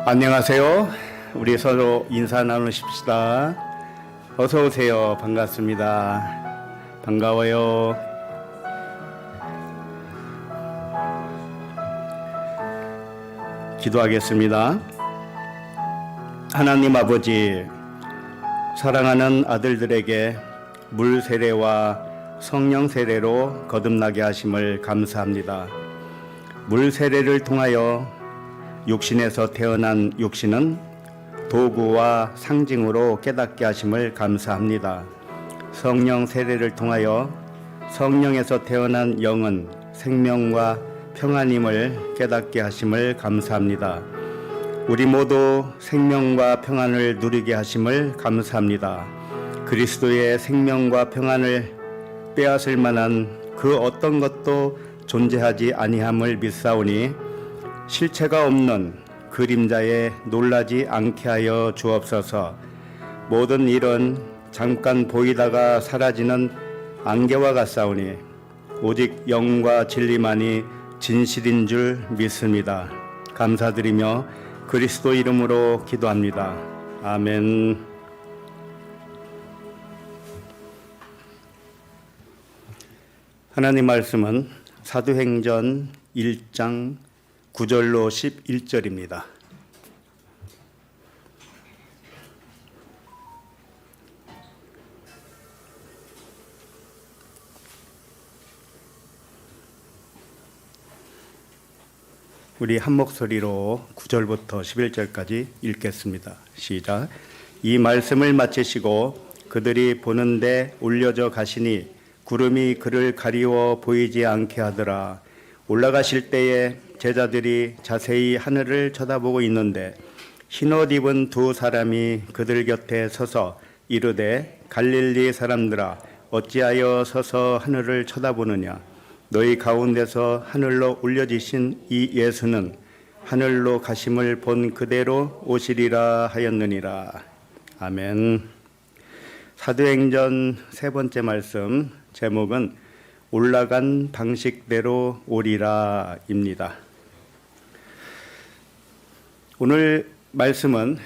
안녕하세요. 우리 서로 인사 나누십시다. 어서 오세요. 반갑습니다. 반가워요. 기도하겠습니다. 하나님 아버지, 사랑하는 아들들에게 물 세례와 성령 세례로 거듭나게 하심을 감사합니다. 물 세례를 통하여 육신에서 태어난 육신은 도구와 상징으로 깨닫게 하심을 감사합니다. 성령 세례를 통하여 성령에서 태어난 영은 생명과 평안임을 깨닫게 하심을 감사합니다. 우리 모두 생명과 평안을 누리게 하심을 감사합니다. 그리스도의 생명과 평안을 빼앗을 만한 그 어떤 것도 존재하지 아니함을 믿사오니 실체가 없는 그림자에 놀라지 않게 하여 주옵소서. 모든 일은 잠깐 보이다가 사라지는 안개와 같사오니 오직 영과 진리만이 진실인 줄 믿습니다. 감사드리며 그리스도 이름으로 기도합니다. 아멘. 하나님 말씀은 사도행전 1장 9절로 11절입니다. 우리 한 목소리로 9절부터 11절까지 읽겠습니다. 시작. 이 말씀을 마치시고 그들이 보는데 올려져 가시니 구름이 그를 가리워 보이지 않게 하더라. 올라가실 때에 제자들이 자세히 하늘을 쳐다보고 있는데 흰옷 입은 두 사람이 그들 곁에 서서 이르되 갈릴리 사람들아 어찌하여 서서 하늘을 쳐다보느냐. 너희 가운데서 하늘로 올려지신 이 예수는 하늘로 가심을 본 그대로 오시리라 하였느니라. 아멘. 사도행전 세 번째 말씀 제목은 올라간 방식대로 오리라입니다. 오늘 말씀은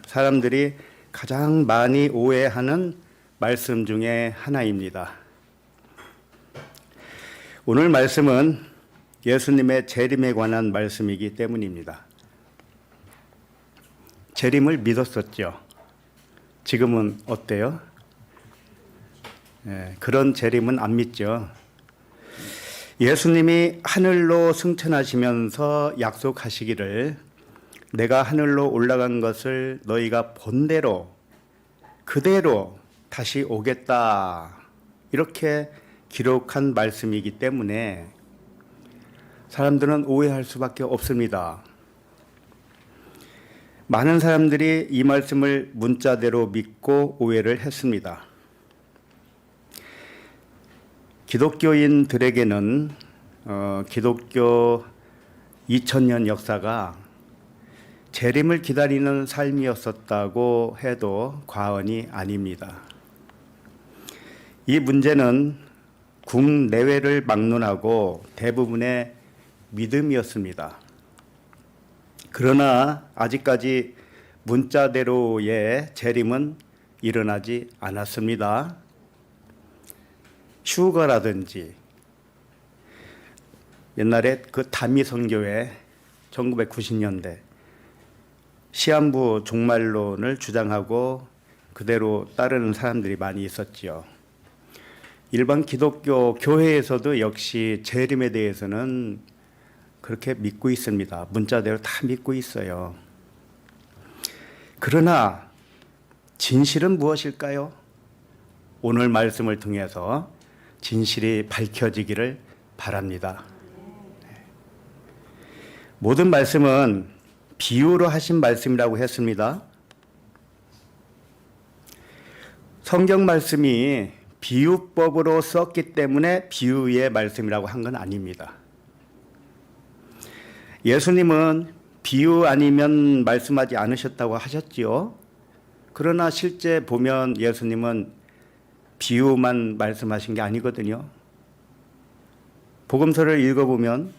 사람들이 가장 많이 오해하는 말씀 중에 하나입니다. 오늘 말씀은 예수님의 재림에 관한 말씀이기 때문입니다. 재림을 믿었었죠. 지금은 어때요? 그런 재림은 안 믿죠. 예수님이 하늘로 승천하시면서 약속하시기를 내가 하늘로 올라간 것을 너희가 본 대로 그대로 다시 오겠다 이렇게 기록한 말씀이기 때문에 사람들은 오해할 수밖에 없습니다. 많은 사람들이 이 말씀을 문자대로 믿고 오해를 했습니다. 기독교인들에게는 기독교 2000년 역사가 재림을 기다리는 삶이었었다고 해도 과언이 아닙니다. 이 문제는 국내외를 막론하고 대부분의 믿음이었습니다. 그러나 아직까지 문자대로의 재림은 일어나지 않았습니다. 휴거라든지 옛날에 그 다미선교회 1990년대 시한부 종말론을 주장하고 그대로 따르는 사람들이 많이 있었지요. 일반 기독교 교회에서도 역시 재림에 대해서는 그렇게 믿고 있습니다. 문자대로 다 믿고 있어요. 그러나 진실은 무엇일까요? 오늘 말씀을 통해서 진실이 밝혀지기를 바랍니다. 모든 말씀은 비유로 하신 말씀이라고 했습니다. 성경 말씀이 비유법으로 썼기 때문에 비유의 말씀이라고 한 건 아닙니다. 예수님은 비유 아니면 말씀하지 않으셨다고 하셨지요. 그러나 실제 보면 예수님은 비유만 말씀하신 게 아니거든요. 복음서를 읽어보면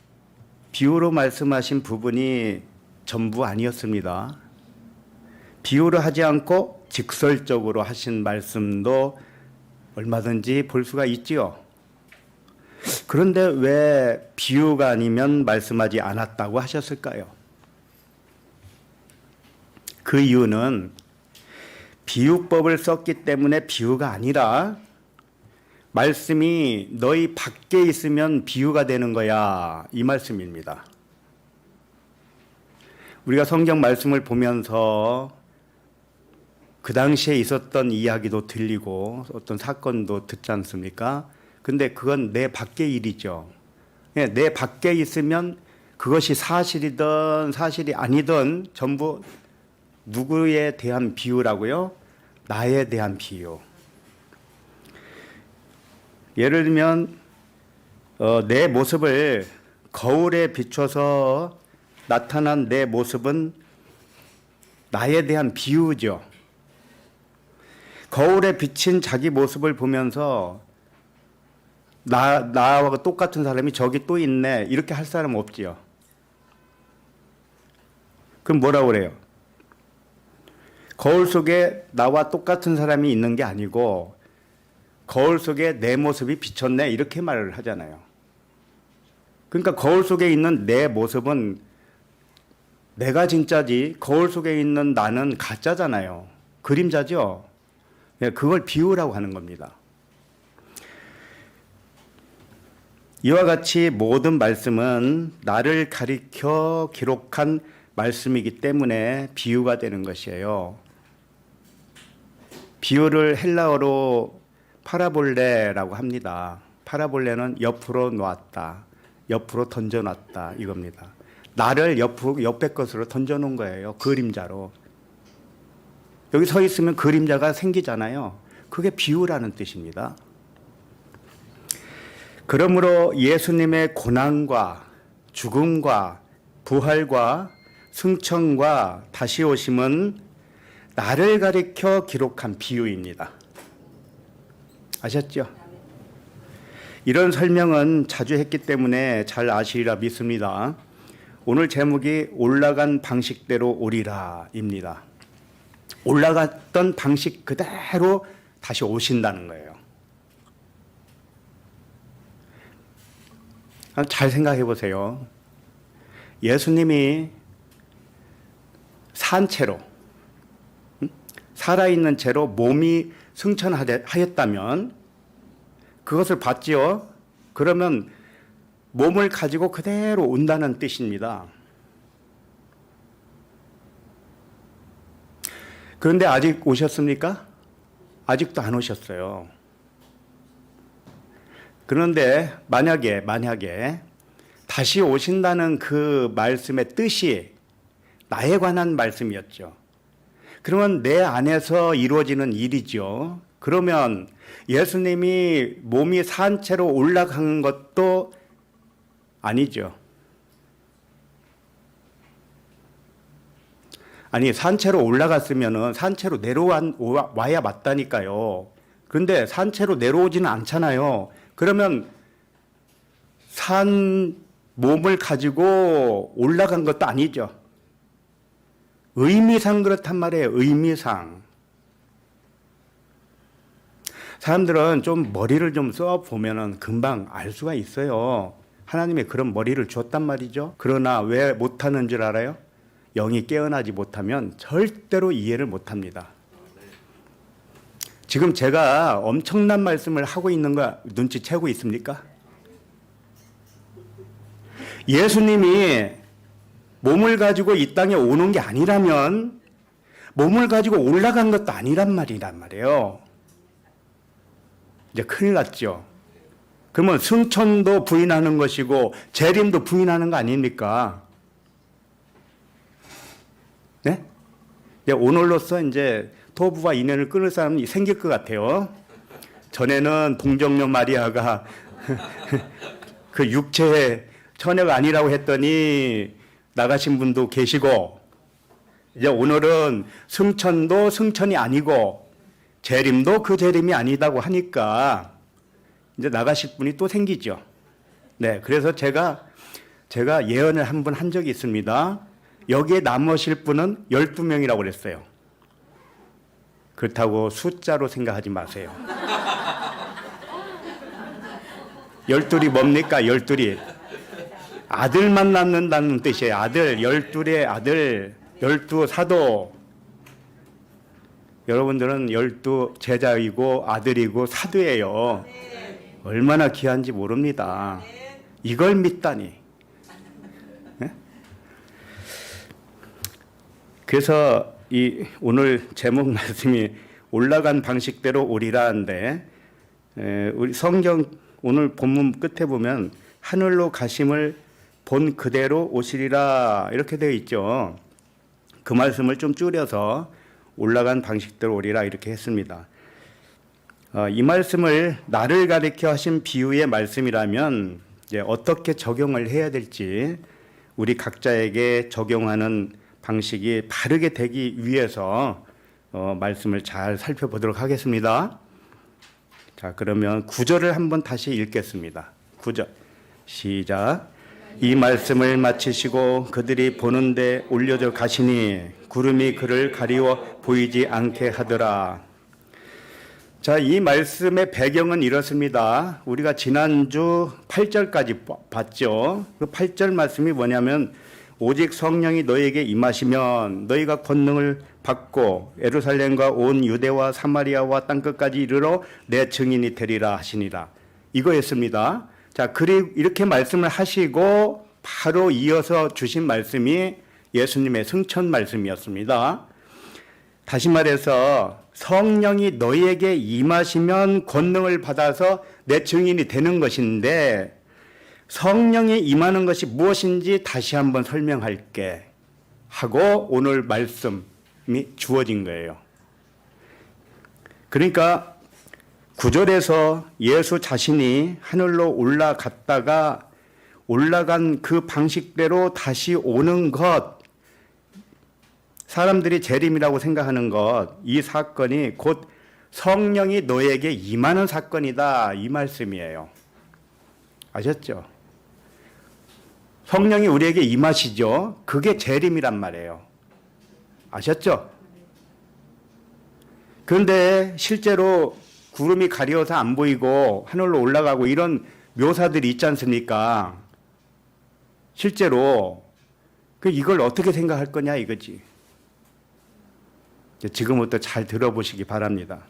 비유로 말씀하신 부분이 전부 아니었습니다. 비유를 하지 않고 직설적으로 하신 말씀도 얼마든지 볼 수가 있지요. 그런데 왜 비유가 아니면 말씀하지 않았다고 하셨을까요? 그 이유는 비유법을 썼기 때문에 비유가 아니라 말씀이 너희 밖에 있으면 비유가 되는 거야, 이 말씀입니다. 우리가 성경 말씀을 보면서 그 당시에 있었던 이야기도 들리고 어떤 사건도 듣지 않습니까? 근데 그건 내 밖의 일이죠. 내 밖에 있으면 그것이 사실이든 사실이 아니든 전부 누구에 대한 비유라고요? 나에 대한 비유. 예를 들면 내 모습을 거울에 비춰서 나타난 내 모습은 나에 대한 비유죠. 거울에 비친 자기 모습을 보면서 나와 똑같은 사람이 저기 또 있네 이렇게 할 사람 없지요. 그럼 뭐라고 그래요? 거울 속에 나와 똑같은 사람이 있는 게 아니고 거울 속에 내 모습이 비쳤네 이렇게 말을 하잖아요. 그러니까 거울 속에 있는 내 모습은 내가 진짜지 거울 속에 있는 나는 가짜잖아요. 그림자죠. 그걸 비유라고 하는 겁니다. 이와 같이 모든 말씀은 나를 가리켜 기록한 말씀이기 때문에 비유가 되는 것이에요. 비유를 헬라어로 파라볼레라고 합니다. 파라볼레는 옆으로 놓았다, 옆으로 던져놨다 이겁니다. 나를 옆에 것으로 던져놓은 거예요. 그림자로. 여기 서 있으면 그림자가 생기잖아요. 그게 비유라는 뜻입니다. 그러므로 예수님의 고난과 죽음과 부활과 승천과 다시 오심은 나를 가리켜 기록한 비유입니다. 아셨죠? 이런 설명은 자주 했기 때문에 잘 아시리라 믿습니다. 오늘 제목이 올라간 방식대로 오리라입니다. 올라갔던 방식 그대로 다시 오신다는 거예요. 잘 생각해 보세요. 예수님이 산 채로, 살아있는 채로 몸이 승천하였다면 그것을 봤지요. 그러면 몸을 가지고 그대로 온다는 뜻입니다. 그런데 아직 오셨습니까? 아직도 안 오셨어요. 그런데 만약에 다시 오신다는 그 말씀의 뜻이 나에 관한 말씀이었죠. 그러면 내 안에서 이루어지는 일이죠. 그러면 예수님이 몸이 산 채로 올라간 것도 아니죠. 아니, 산채로 올라갔으면은 산채로 내려와야 맞다니까요. 그런데 산채로 내려오지는 않잖아요. 그러면 산 몸을 가지고 올라간 것도 아니죠. 의미상 그렇단 말이에요. 의미상. 사람들은 좀 머리를 좀 써보면은 금방 알 수가 있어요. 하나님이 그런 머리를 줬단 말이죠. 그러나 왜 못하는 줄 알아요? 영이 깨어나지 못하면 절대로 이해를 못합니다. 지금 제가 엄청난 말씀을 하고 있는 거 눈치채고 있습니까? 예수님이 몸을 가지고 이 땅에 오는 게 아니라면 몸을 가지고 올라간 것도 아니란 말이에요. 이제 큰일 났죠. 그러면 승천도 부인하는 것이고 재림도 부인하는 거 아닙니까? 네? 오늘로써 이제 토부와 인연을 끊을 사람이 생길 것 같아요. 전에는 동정녀 마리아가 그 육체의 처녀가 아니라고 했더니 나가신 분도 계시고, 이제 오늘은 승천도 승천이 아니고 재림도 그 재림이 아니다고 하니까 이제 나가실 분이 또 생기죠. 네, 그래서 제가 예언을 한 번 한 적이 있습니다. 여기에 남으실 분은 12명이라고 그랬어요. 그렇다고 숫자로 생각하지 마세요. 12이 뭡니까? 12이 아들만 낳는다는 뜻이에요. 아들, 12의 아들, 12 사도. 여러분들은 12 제자이고 아들이고 사도예요. 얼마나 귀한지 모릅니다. 이걸 믿다니. 네? 그래서 이 오늘 제목 말씀이 올라간 방식대로 오리라는데, 우리 성경 오늘 본문 끝에 보면 하늘로 가심을 본 그대로 오시리라 이렇게 되어 있죠. 그 말씀을 좀 줄여서 올라간 방식대로 오리라 이렇게 했습니다. 이 말씀을 나를 가리켜 하신 비유의 말씀이라면 이제 어떻게 적용을 해야 될지 우리 각자에게 적용하는 방식이 바르게 되기 위해서 말씀을 잘 살펴보도록 하겠습니다. 자, 그러면 9절을 한번 다시 읽겠습니다. 9절 시작. 이 말씀을 마치시고 그들이 보는데 올려져 가시니 구름이 그를 가리워 보이지 않게 하더라. 자, 이 말씀의 배경은 이렇습니다. 우리가 지난주 8절까지 봤죠. 그 8절 말씀이 뭐냐면 오직 성령이 너희에게 임하시면 너희가 권능을 받고 예루살렘과 온 유대와 사마리아와 땅끝까지 이르러 내 증인이 되리라 하시니라. 이거였습니다. 자, 그리고 이렇게 말씀을 하시고 바로 이어서 주신 말씀이 예수님의 승천 말씀이었습니다. 다시 말해서 성령이 너희에게 임하시면 권능을 받아서 내 증인이 되는 것인데, 성령이 임하는 것이 무엇인지 다시 한번 설명할게 하고 오늘 말씀이 주어진 거예요. 그러니까 9절에서 예수 자신이 하늘로 올라갔다가 올라간 그 방식대로 다시 오는 것, 사람들이 재림이라고 생각하는 것, 이 사건이 곧 성령이 너에게 임하는 사건이다, 이 말씀이에요. 아셨죠? 성령이 우리에게 임하시죠. 그게 재림이란 말이에요. 아셨죠? 그런데 실제로 구름이 가려워서 안 보이고 하늘로 올라가고 이런 묘사들이 있지 않습니까? 실제로 이걸 어떻게 생각할 거냐 이거지. 지금부터 잘 들어보시기 바랍니다.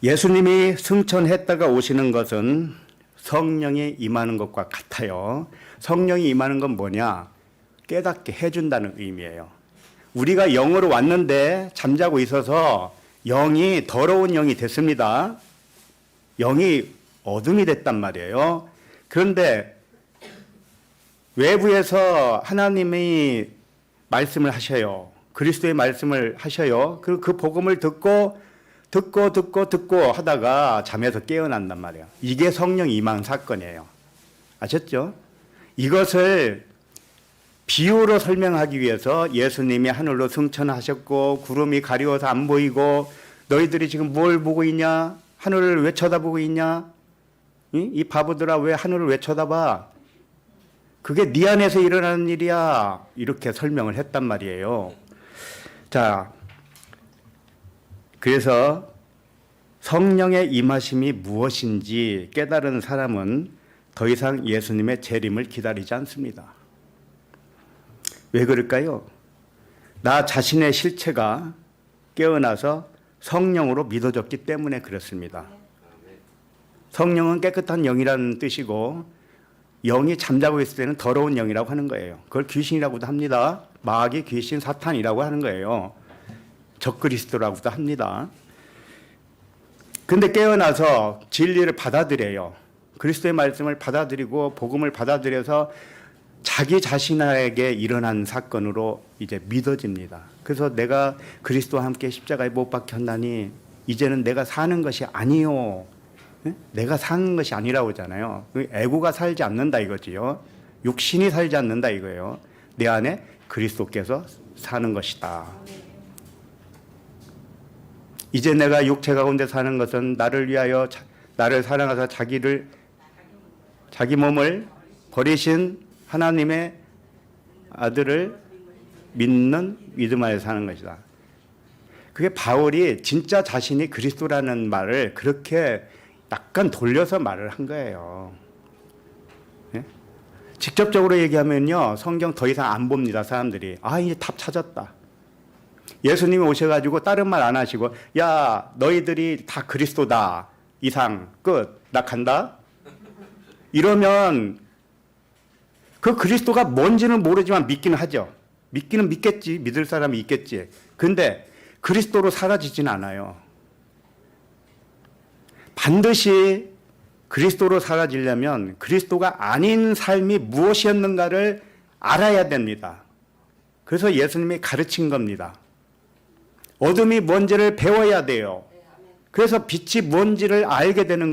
예수님이 승천했다가 오시는 것은 성령이 임하는 것과 같아요. 성령이 임하는 건 뭐냐? 깨닫게 해준다는 의미예요. 우리가 영으로 왔는데 잠자고 있어서 영이 더러운 영이 됐습니다. 영이 어둠이 됐단 말이에요. 그런데 외부에서 하나님이 말씀을 하셔요. 그리스도의 말씀을 하셔요. 그 복음을 듣고 하다가 잠에서 깨어난단 말이에요. 이게 성령 임한 사건이에요. 아셨죠? 이것을 비유로 설명하기 위해서 예수님이 하늘로 승천하셨고 구름이 가리워서 안 보이고 너희들이 지금 뭘 보고 있냐? 하늘을 왜 쳐다보고 있냐? 이 바보들아 왜 하늘을 왜 쳐다봐? 그게 네 안에서 일어나는 일이야. 이렇게 설명을 했단 말이에요. 자, 그래서 성령의 임하심이 무엇인지 깨달은 사람은 더 이상 예수님의 재림을 기다리지 않습니다. 왜 그럴까요? 나 자신의 실체가 깨어나서 성령으로 믿어졌기 때문에 그렇습니다. 성령은 깨끗한 영이라는 뜻이고 영이 잠자고 있을 때는 더러운 영이라고 하는 거예요. 그걸 귀신이라고도 합니다. 마귀, 귀신, 사탄이라고 하는 거예요. 적그리스도라고도 합니다. 근데 깨어나서 진리를 받아들여요. 그리스도의 말씀을 받아들이고 복음을 받아들여서 자기 자신에게 일어난 사건으로 이제 믿어집니다. 그래서 내가 그리스도와 함께 십자가에 못 박혔나니 이제는 내가 사는 것이 아니요. 내가 사는 것이 아니라고 하잖아요. 에고가 살지 않는다 이거지요. 육신이 살지 않는다 이거예요. 내 안에 그리스도께서 사는 것이다. 이제 내가 육체 가운데 사는 것은 나를 위하여 나를 사랑하사 자기 몸을 버리신 하나님의 아들을 믿는 믿음 안에 사는 것이다. 그게 바울이 진짜 자신이 그리스도라는 말을 그렇게 약간 돌려서 말을 한 거예요. 예? 직접적으로 얘기하면요, 성경 더 이상 안 봅니다. 사람들이. 아, 이제 답 찾았다. 예수님이 오셔가지고 다른 말 안 하시고, 야, 너희들이 다 그리스도다. 이상 끝. 나 간다. 이러면 그 그리스도가 뭔지는 모르지만 믿기는 하죠. 믿기는 믿겠지. 믿을 사람이 있겠지. 근데 그리스도로 사라지진 않아요. 반드시 그리스도로 사라지려면 그리스도가 아닌 삶이 무엇이었는가를 알아야 됩니다. 그래서 예수님이 가르친 겁니다. 어둠이 뭔지를 배워야 돼요. 그래서 빛이 뭔지를 알게 되는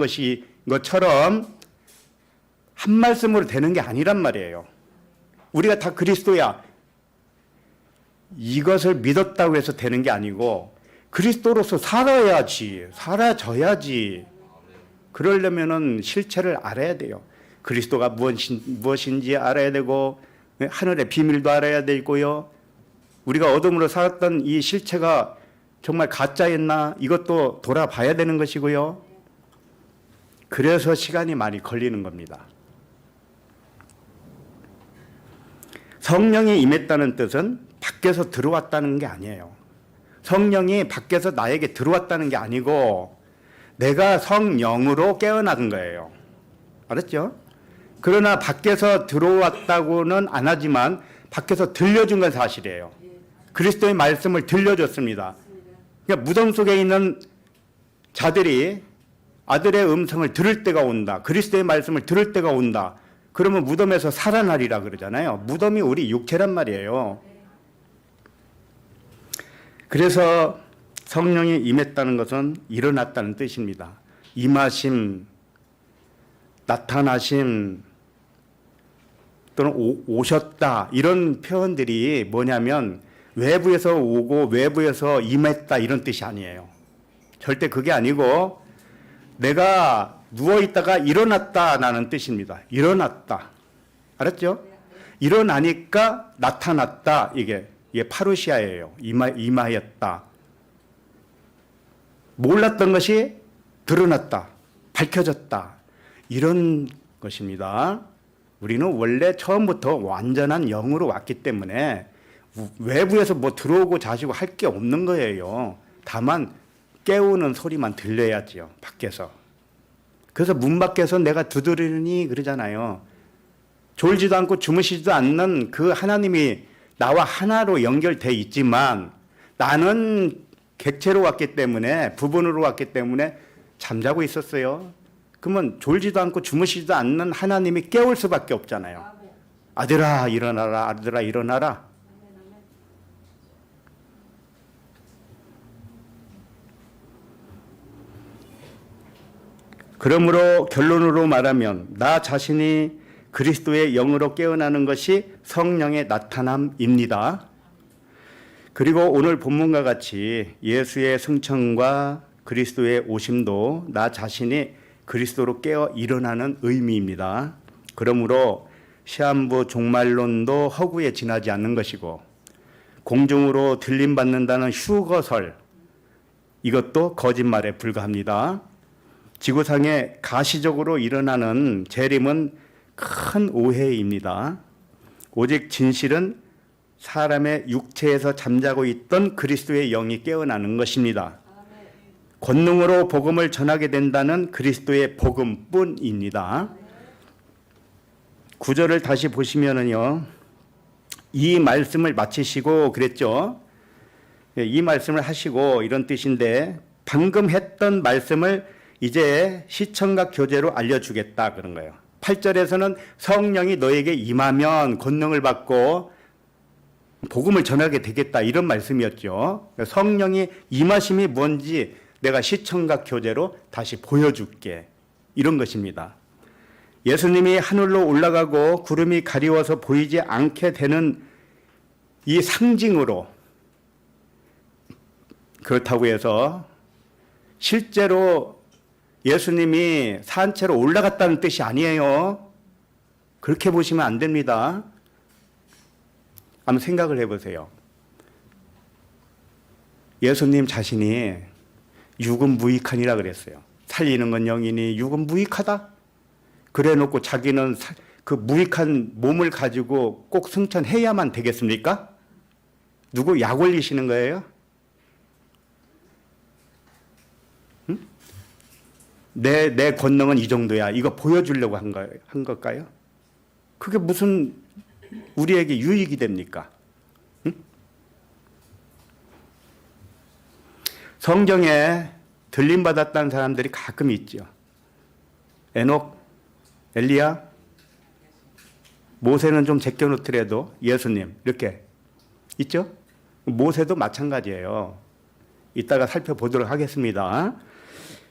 것처럼 한 말씀으로 되는 게 아니란 말이에요. 우리가 다 그리스도야. 이것을 믿었다고 해서 되는 게 아니고 그리스도로서 살아야지, 살아져야지. 그러려면은 실체를 알아야 돼요. 그리스도가 무엇인지 알아야 되고 하늘의 비밀도 알아야 되고요. 우리가 어둠으로 살았던 이 실체가 정말 가짜였나 이것도 돌아봐야 되는 것이고요. 그래서 시간이 많이 걸리는 겁니다. 성령이 임했다는 뜻은 밖에서 들어왔다는 게 아니에요. 성령이 밖에서 나에게 들어왔다는 게 아니고 내가 성령으로 깨어난 거예요. 알았죠? 그러나 밖에서 들어왔다고는 안 하지만 밖에서 들려준 건 사실이에요. 그리스도의 말씀을 들려줬습니다. 그러니까 무덤 속에 있는 자들이 아들의 음성을 들을 때가 온다. 그리스도의 말씀을 들을 때가 온다. 그러면 무덤에서 살아나리라 그러잖아요. 무덤이 우리 육체란 말이에요. 그래서 성령이 임했다는 것은 일어났다는 뜻입니다. 임하심, 나타나심, 또는 오셨다 이런 표현들이 뭐냐면 외부에서 오고 외부에서 임했다 이런 뜻이 아니에요. 절대 그게 아니고 내가 누워있다가 일어났다라는 뜻입니다. 일어났다. 알았죠? 일어나니까 나타났다. 이게 파루시아예요. 임하였다. 몰랐던 것이 드러났다. 밝혀졌다. 이런 것입니다. 우리는 원래 처음부터 완전한 영으로 왔기 때문에 외부에서 뭐 들어오고 자시고 할 게 없는 거예요. 다만 깨우는 소리만 들려야지요. 밖에서. 그래서 문 밖에서 내가 두드리니 그러잖아요. 졸지도 않고 주무시지도 않는 그 하나님이 나와 하나로 연결돼 있지만 나는 객체로 왔기 때문에 부분으로 왔기 때문에 잠자고 있었어요. 그러면 졸지도 않고 주무시지도 않는 하나님이 깨울 수밖에 없잖아요. 아들아 일어나라. 아들아 일어나라. 그러므로 결론으로 말하면 나 자신이 그리스도의 영으로 깨어나는 것이 성령의 나타남입니다. 그리고 오늘 본문과 같이 예수의 승천과 그리스도의 오심도 나 자신이 그리스도로 깨어 일어나는 의미입니다. 그러므로 시한부 종말론도 허구에 지나지 않는 것이고 공중으로 들림받는다는 휴거설 이것도 거짓말에 불과합니다. 지구상에 가시적으로 일어나는 재림은 큰 오해입니다. 오직 진실은 사람의 육체에서 잠자고 있던 그리스도의 영이 깨어나는 것입니다. 권능으로 복음을 전하게 된다는 그리스도의 복음뿐입니다. 구절을 다시 보시면은요, 이 말씀을 마치시고 그랬죠. 이 말씀을 하시고 이런 뜻인데 방금 했던 말씀을 이제 시청각 교재로 알려주겠다 그런 거예요. 8절에서는 성령이 너에게 임하면 권능을 받고 복음을 전하게 되겠다 이런 말씀이었죠. 성령이 임하심이 뭔지 내가 시청각 교재로 다시 보여줄게 이런 것입니다. 예수님이 하늘로 올라가고 구름이 가리워서 보이지 않게 되는 이 상징으로 그렇다고 해서 실제로 예수님이 산채로 올라갔다는 뜻이 아니에요. 그렇게 보시면 안 됩니다. 한번 생각을 해보세요. 예수님 자신이 육은 무익하니라 그랬어요. 살리는 건 영이니 육은 무익하다. 그래 놓고 자기는 그 무익한 몸을 가지고 꼭 승천해야만 되겠습니까? 누구 약 올리시는 거예요? 응? 내 권능은 이 정도야. 이거 보여주려고 한 걸까요? 그게 무슨 우리에게 유익이 됩니까? 응? 성경에 들림받았다는 사람들이 가끔 있죠. 에녹, 엘리야, 모세는 좀 제껴놓더라도 예수님 이렇게 있죠? 모세도 마찬가지예요. 이따가 살펴보도록 하겠습니다.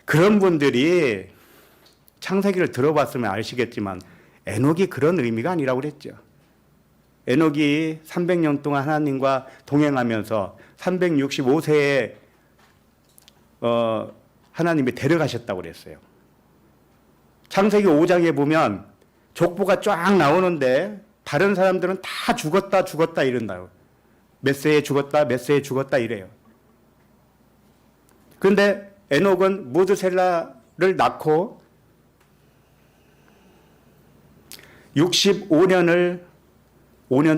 그런 분들이 창세기를 들어봤으면 아시겠지만 에녹이 그런 의미가 아니라고 그랬죠. 에녹이 300년 동안 하나님과 동행하면서 365세에 하나님이 데려가셨다고 그랬어요. 창세기 5장에 보면 족보가 쫙 나오는데 다른 사람들은 다 죽었다 이런다고. 몇 세에 죽었다 몇 세에 죽었다 이래요. 그런데 에녹은 무드셀라를 낳고 65년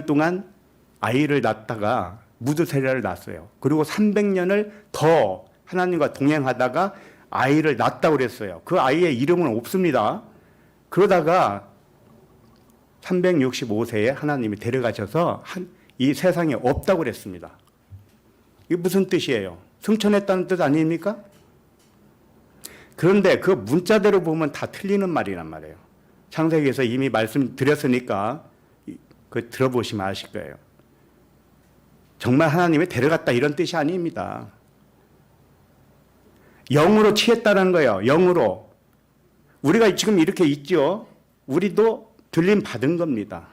동안 아이를 낳다가 무드셀라를 낳았어요. 그리고 300년을 더 하나님과 동행하다가 아이를 낳았다고 그랬어요. 그 아이의 이름은 없습니다. 그러다가 365세에 하나님이 데려가셔서 이 세상에 없다고 그랬습니다. 이게 무슨 뜻이에요? 승천했다는 뜻 아닙니까? 그런데 그 문자대로 보면 다 틀리는 말이란 말이에요. 창세기에서 이미 말씀드렸으니까 그 들어보시면 아실 거예요. 정말 하나님이 데려갔다 이런 뜻이 아닙니다. 영으로 취했다는 거예요. 영으로. 우리가 지금 이렇게 있죠. 우리도 들림 받은 겁니다.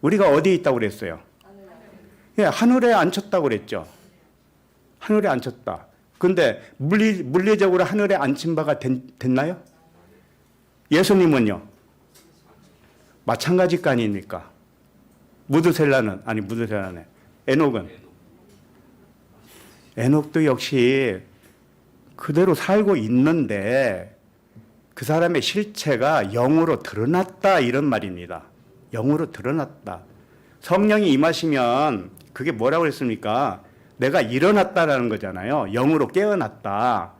우리가 어디에 있다고 그랬어요? 예, 하늘에 앉혔다고 그랬죠. 하늘에 앉혔다. 근데 물리적으로 하늘에 앉힌 바가 됐나요? 예수님은요? 마찬가지 거 아닙니까? 무드셀라네. 에녹도 역시 그대로 살고 있는데 그 사람의 실체가 영으로 드러났다 이런 말입니다. 영으로 드러났다. 성령이 임하시면 그게 뭐라고 했습니까? 내가 일어났다라는 거잖아요. 영으로 깨어났다.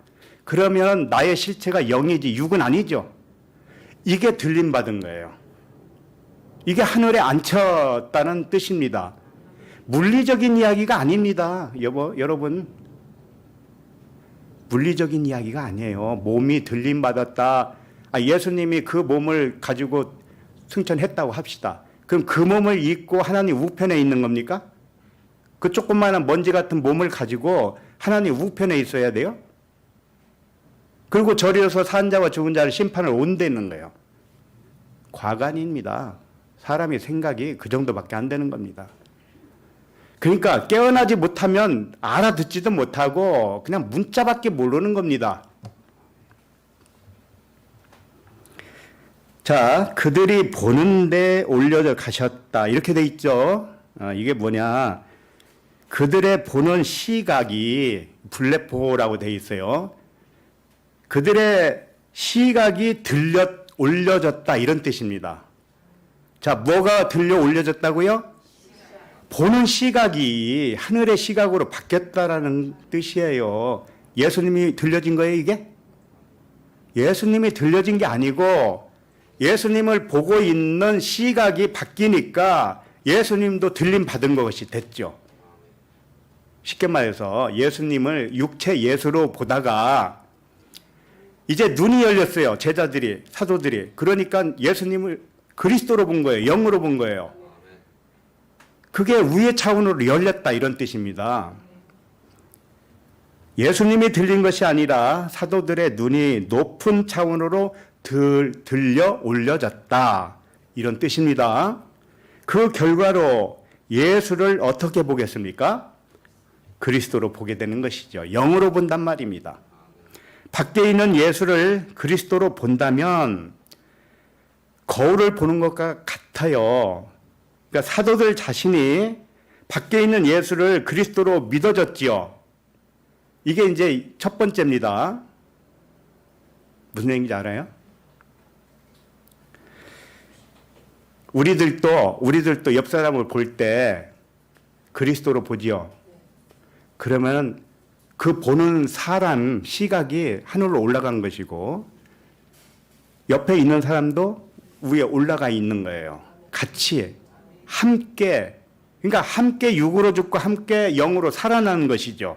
그러면 나의 실체가 영이지 육은 아니죠. 이게 들림받은 거예요. 이게 하늘에 앉혔다는 뜻입니다. 물리적인 이야기가 아닙니다. 여러분. 물리적인 이야기가 아니에요. 몸이 들림받았다. 예수님이 그 몸을 가지고 승천했다고 합시다. 그럼 그 몸을 입고 하나님 우편에 있는 겁니까? 그 조그마한 먼지 같은 몸을 가지고 하나님 우편에 있어야 돼요? 그리고 저리로서 산 자와 죽은 자를 심판을 온대는 거예요. 과간입니다. 사람의 생각이 그 정도밖에 안 되는 겁니다. 그러니까 깨어나지 못하면 알아듣지도 못하고 그냥 문자밖에 모르는 겁니다. 자, 그들이 보는데 올려져 가셨다. 이렇게 돼 있죠. 이게 뭐냐. 그들의 보는 시각이 블랙보라고 돼 있어요. 그들의 시각이 올려졌다. 이런 뜻입니다. 자, 뭐가 들려 올려졌다고요? 보는 시각이 하늘의 시각으로 바뀌었다라는 뜻이에요. 예수님이 들려진 거예요, 이게? 예수님이 들려진 게 아니고 예수님을 보고 있는 시각이 바뀌니까 예수님도 들림 받은 것이 됐죠. 쉽게 말해서 예수님을 육체 예수로 보다가 이제 눈이 열렸어요. 제자들이, 사도들이. 그러니까 예수님을 그리스도로 본 거예요. 영으로 본 거예요. 그게 위의 차원으로 열렸다 이런 뜻입니다. 예수님이 들린 것이 아니라 사도들의 눈이 높은 차원으로 들려 올려졌다 이런 뜻입니다. 그 결과로 예수를 어떻게 보겠습니까? 그리스도로 보게 되는 것이죠. 영으로 본단 말입니다. 밖에 있는 예수를 그리스도로 본다면 거울을 보는 것과 같아요. 그러니까 사도들 자신이 밖에 있는 예수를 그리스도로 믿어졌지요. 이게 이제 첫 번째입니다. 무슨 얘기인지 알아요? 우리들도 옆 사람을 볼 때 그리스도로 보지요. 그러면 그 보는 사람 시각이 하늘로 올라간 것이고 옆에 있는 사람도 위에 올라가 있는 거예요. 같이 함께, 그러니까 함께 육으로 죽고 함께 영으로 살아나는 것이죠.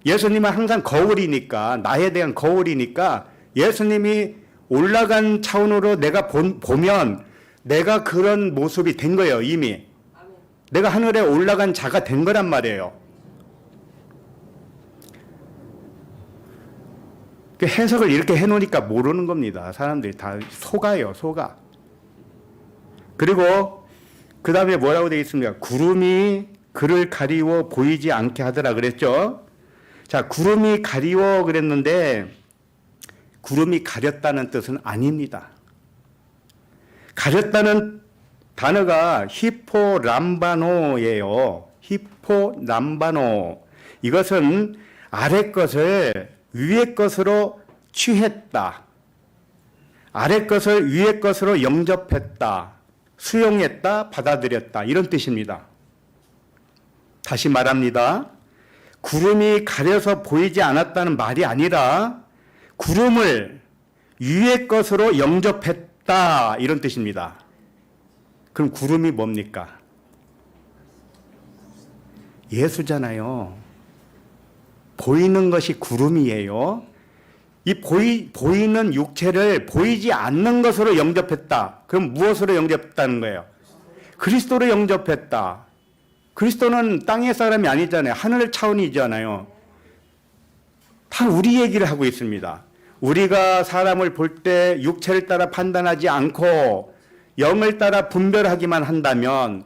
예수님은 항상 거울이니까, 나에 대한 거울이니까 예수님이 올라간 차원으로 내가 보면 내가 그런 모습이 된 거예요. 이미 내가 하늘에 올라간 자가 된 거란 말이에요. 그 해석을 이렇게 해놓으니까 모르는 겁니다. 사람들이 다 속아요. 속아. 그리고 그 다음에 뭐라고 되어 있습니까? 구름이 그를 가리워 보이지 않게 하더라 그랬죠. 자, 구름이 가리워 그랬는데 구름이 가렸다는 뜻은 아닙니다. 가렸다는 단어가 히포람바노예요. 히포람바노. 이것은 아래 것을 위의 것으로 취했다. 아래 것을 위의 것으로 영접했다. 수용했다. 받아들였다. 이런 뜻입니다. 다시 말합니다. 구름이 가려서 보이지 않았다는 말이 아니라 구름을 위의 것으로 영접했다. 이런 뜻입니다. 그럼 구름이 뭡니까? 예수잖아요. 보이는 것이 구름이에요. 이 보이는 육체를 보이지 않는 것으로 영접했다. 그럼 무엇으로 영접했다는 거예요? 그리스도로 영접했다. 그리스도는 땅의 사람이 아니잖아요. 하늘 차원이잖아요. 다 우리 얘기를 하고 있습니다. 우리가 사람을 볼 때 육체를 따라 판단하지 않고 영을 따라 분별하기만 한다면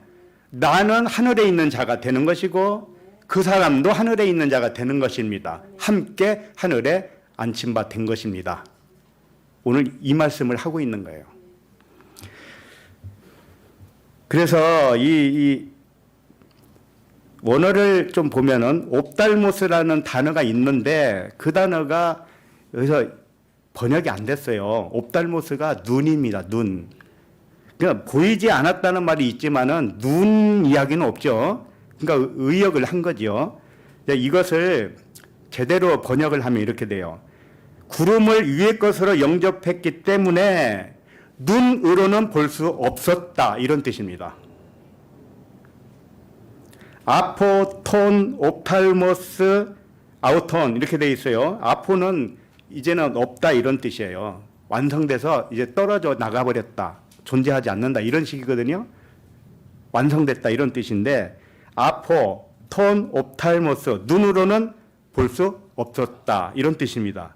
나는 하늘에 있는 자가 되는 것이고 그 사람도 하늘에 있는 자가 되는 것입니다. 함께 하늘에 앉힌 바 된 것입니다. 오늘 이 말씀을 하고 있는 거예요. 그래서 이 원어를 좀 보면은 옵달모스라는 단어가 있는데 그 단어가 여기서 번역이 안 됐어요. 옵달모스가 눈입니다. 눈. 그러니까 보이지 않았다는 말이 있지만은 눈 이야기는 없죠. 그러니까 의역을 한 거죠. 이것을 제대로 번역을 하면 이렇게 돼요. 구름을 위의 것으로 영접했기 때문에 눈으로는 볼 수 없었다. 이런 뜻입니다. 아포톤, 옵탈모스, 아우톤 이렇게 돼 있어요. 아포는 이제는 없다 이런 뜻이에요. 완성돼서 이제 떨어져 나가버렸다. 존재하지 않는다 이런 식이거든요. 완성됐다 이런 뜻인데 아포, 톤, 옵탈모스 눈으로는 볼 수 없었다 이런 뜻입니다.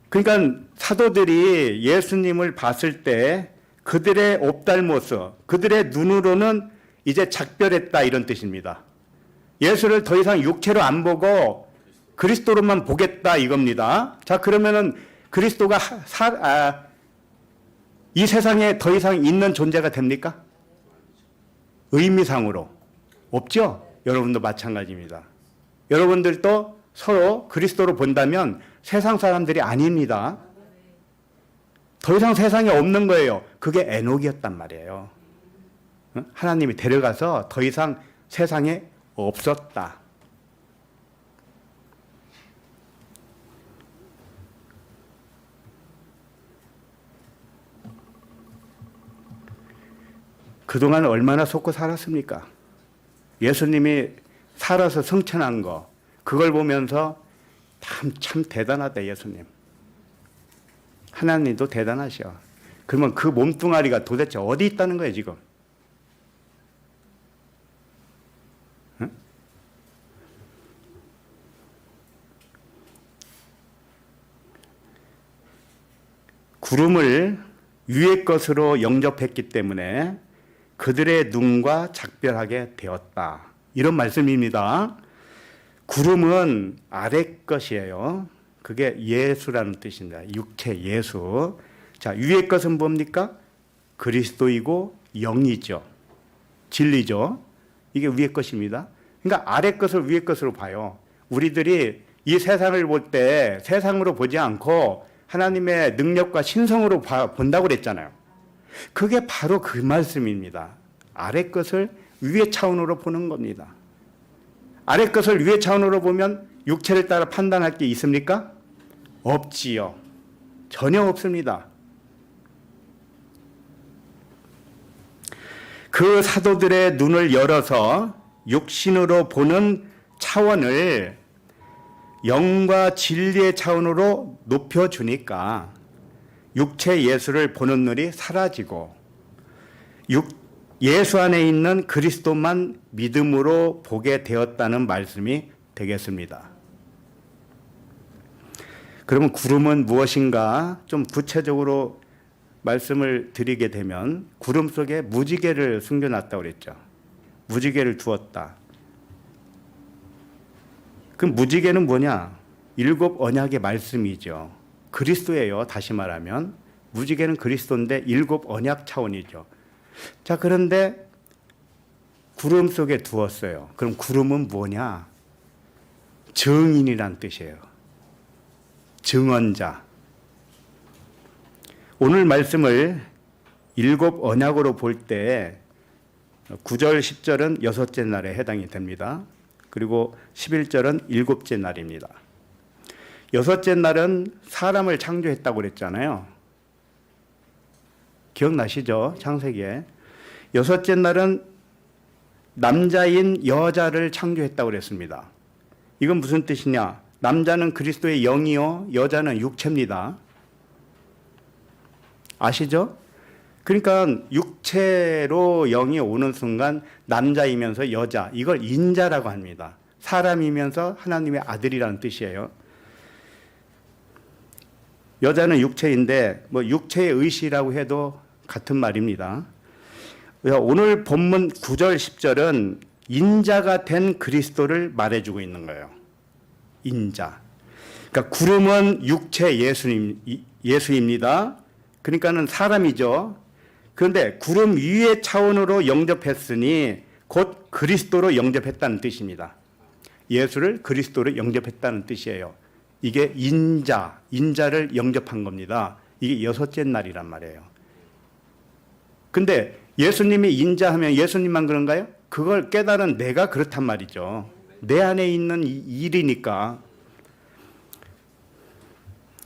그러니까 사도들이 예수님을 봤을 때 그들의 옵달모스, 그들의 눈으로는 이제 작별했다 이런 뜻입니다. 예수를 더 이상 육체로 안 보고 그리스도로만 보겠다 이겁니다. 자, 그러면은 그리스도가 이 세상에 더 이상 있는 존재가 됩니까? 의미상으로 없죠? 여러분도 마찬가지입니다. 여러분들도 서로 그리스도로 본다면 세상 사람들이 아닙니다. 더 이상 세상에 없는 거예요. 그게 에녹이었단 말이에요. 하나님이 데려가서 더 이상 세상에 없었다. 그동안 얼마나 속고 살았습니까? 예수님이 살아서 승천한 거 그걸 보면서 참 대단하다 예수님. 하나님도 대단하셔. 그러면 그 몸뚱아리가 도대체 어디 있다는 거예요 지금? 응? 구름을 위의 것으로 영접했기 때문에 그들의 눈과 작별하게 되었다. 이런 말씀입니다. 구름은 아래 것이에요. 그게 예수라는 뜻입니다. 육체 예수. 자, 위의 것은 뭡니까? 그리스도이고 영이죠. 진리죠. 이게 위의 것입니다. 그러니까 아래 것을 위의 것으로 봐요. 우리들이 이 세상을 볼 때 세상으로 보지 않고 하나님의 능력과 신성으로 본다고 그랬잖아요. 그게 바로 그 말씀입니다. 아래 것을 위의 차원으로 보는 겁니다. 아래 것을 위의 차원으로 보면 육체를 따라 판단할 게 있습니까? 없지요. 전혀 없습니다. 그 사도들의 눈을 열어서 육신으로 보는 차원을 영과 진리의 차원으로 높여주니까 육체 예수를 보는 눈이 사라지고 예수 안에 있는 그리스도만 믿음으로 보게 되었다는 말씀이 되겠습니다. 그러면 구름은 무엇인가 좀 구체적으로 말씀을 드리게 되면 구름 속에 무지개를 숨겨놨다고 그랬죠. 무지개를 두었다. 그 무지개는 뭐냐? 7 언약의 말씀이죠. 그리스도예요. 다시 말하면 무지개는 그리스도인데 7 언약 차원이죠. 자, 그런데 구름 속에 두었어요. 그럼 구름은 뭐냐? 증인이란 뜻이에요. 증언자. 오늘 말씀을 7 언약으로 볼 때 9절, 10절은 여섯째 날에 해당이 됩니다. 그리고 11절은 일곱째 날입니다. 여섯째 날은 사람을 창조했다고 그랬잖아요. 기억나시죠? 창세기에. 여섯째 날은 남자인 여자를 창조했다고 그랬습니다. 이건 무슨 뜻이냐? 남자는 그리스도의 영이요, 여자는 육체입니다. 아시죠? 그러니까 육체로 영이 오는 순간 남자이면서 여자, 이걸 인자라고 합니다. 사람이면서 하나님의 아들이라는 뜻이에요. 여자는 육체인데 뭐 육체의 의시라고 해도 같은 말입니다. 오늘 본문 9절 10절은 인자가 된 그리스도를 말해주고 있는 거예요. 인자. 그러니까 구름은 육체 예수입니다. 그러니까는 사람이죠. 그런데 구름 위의 차원으로 영접했으니 곧 그리스도로 영접했다는 뜻입니다. 예수를 그리스도로 영접했다는 뜻이에요. 이게 인자를 영접한 겁니다. 이게 여섯째 날이란 말이에요. 근데 예수님이 인자하면 예수님만 그런가요? 그걸 깨달은 내가 그렇단 말이죠. 내 안에 있는 일이니까.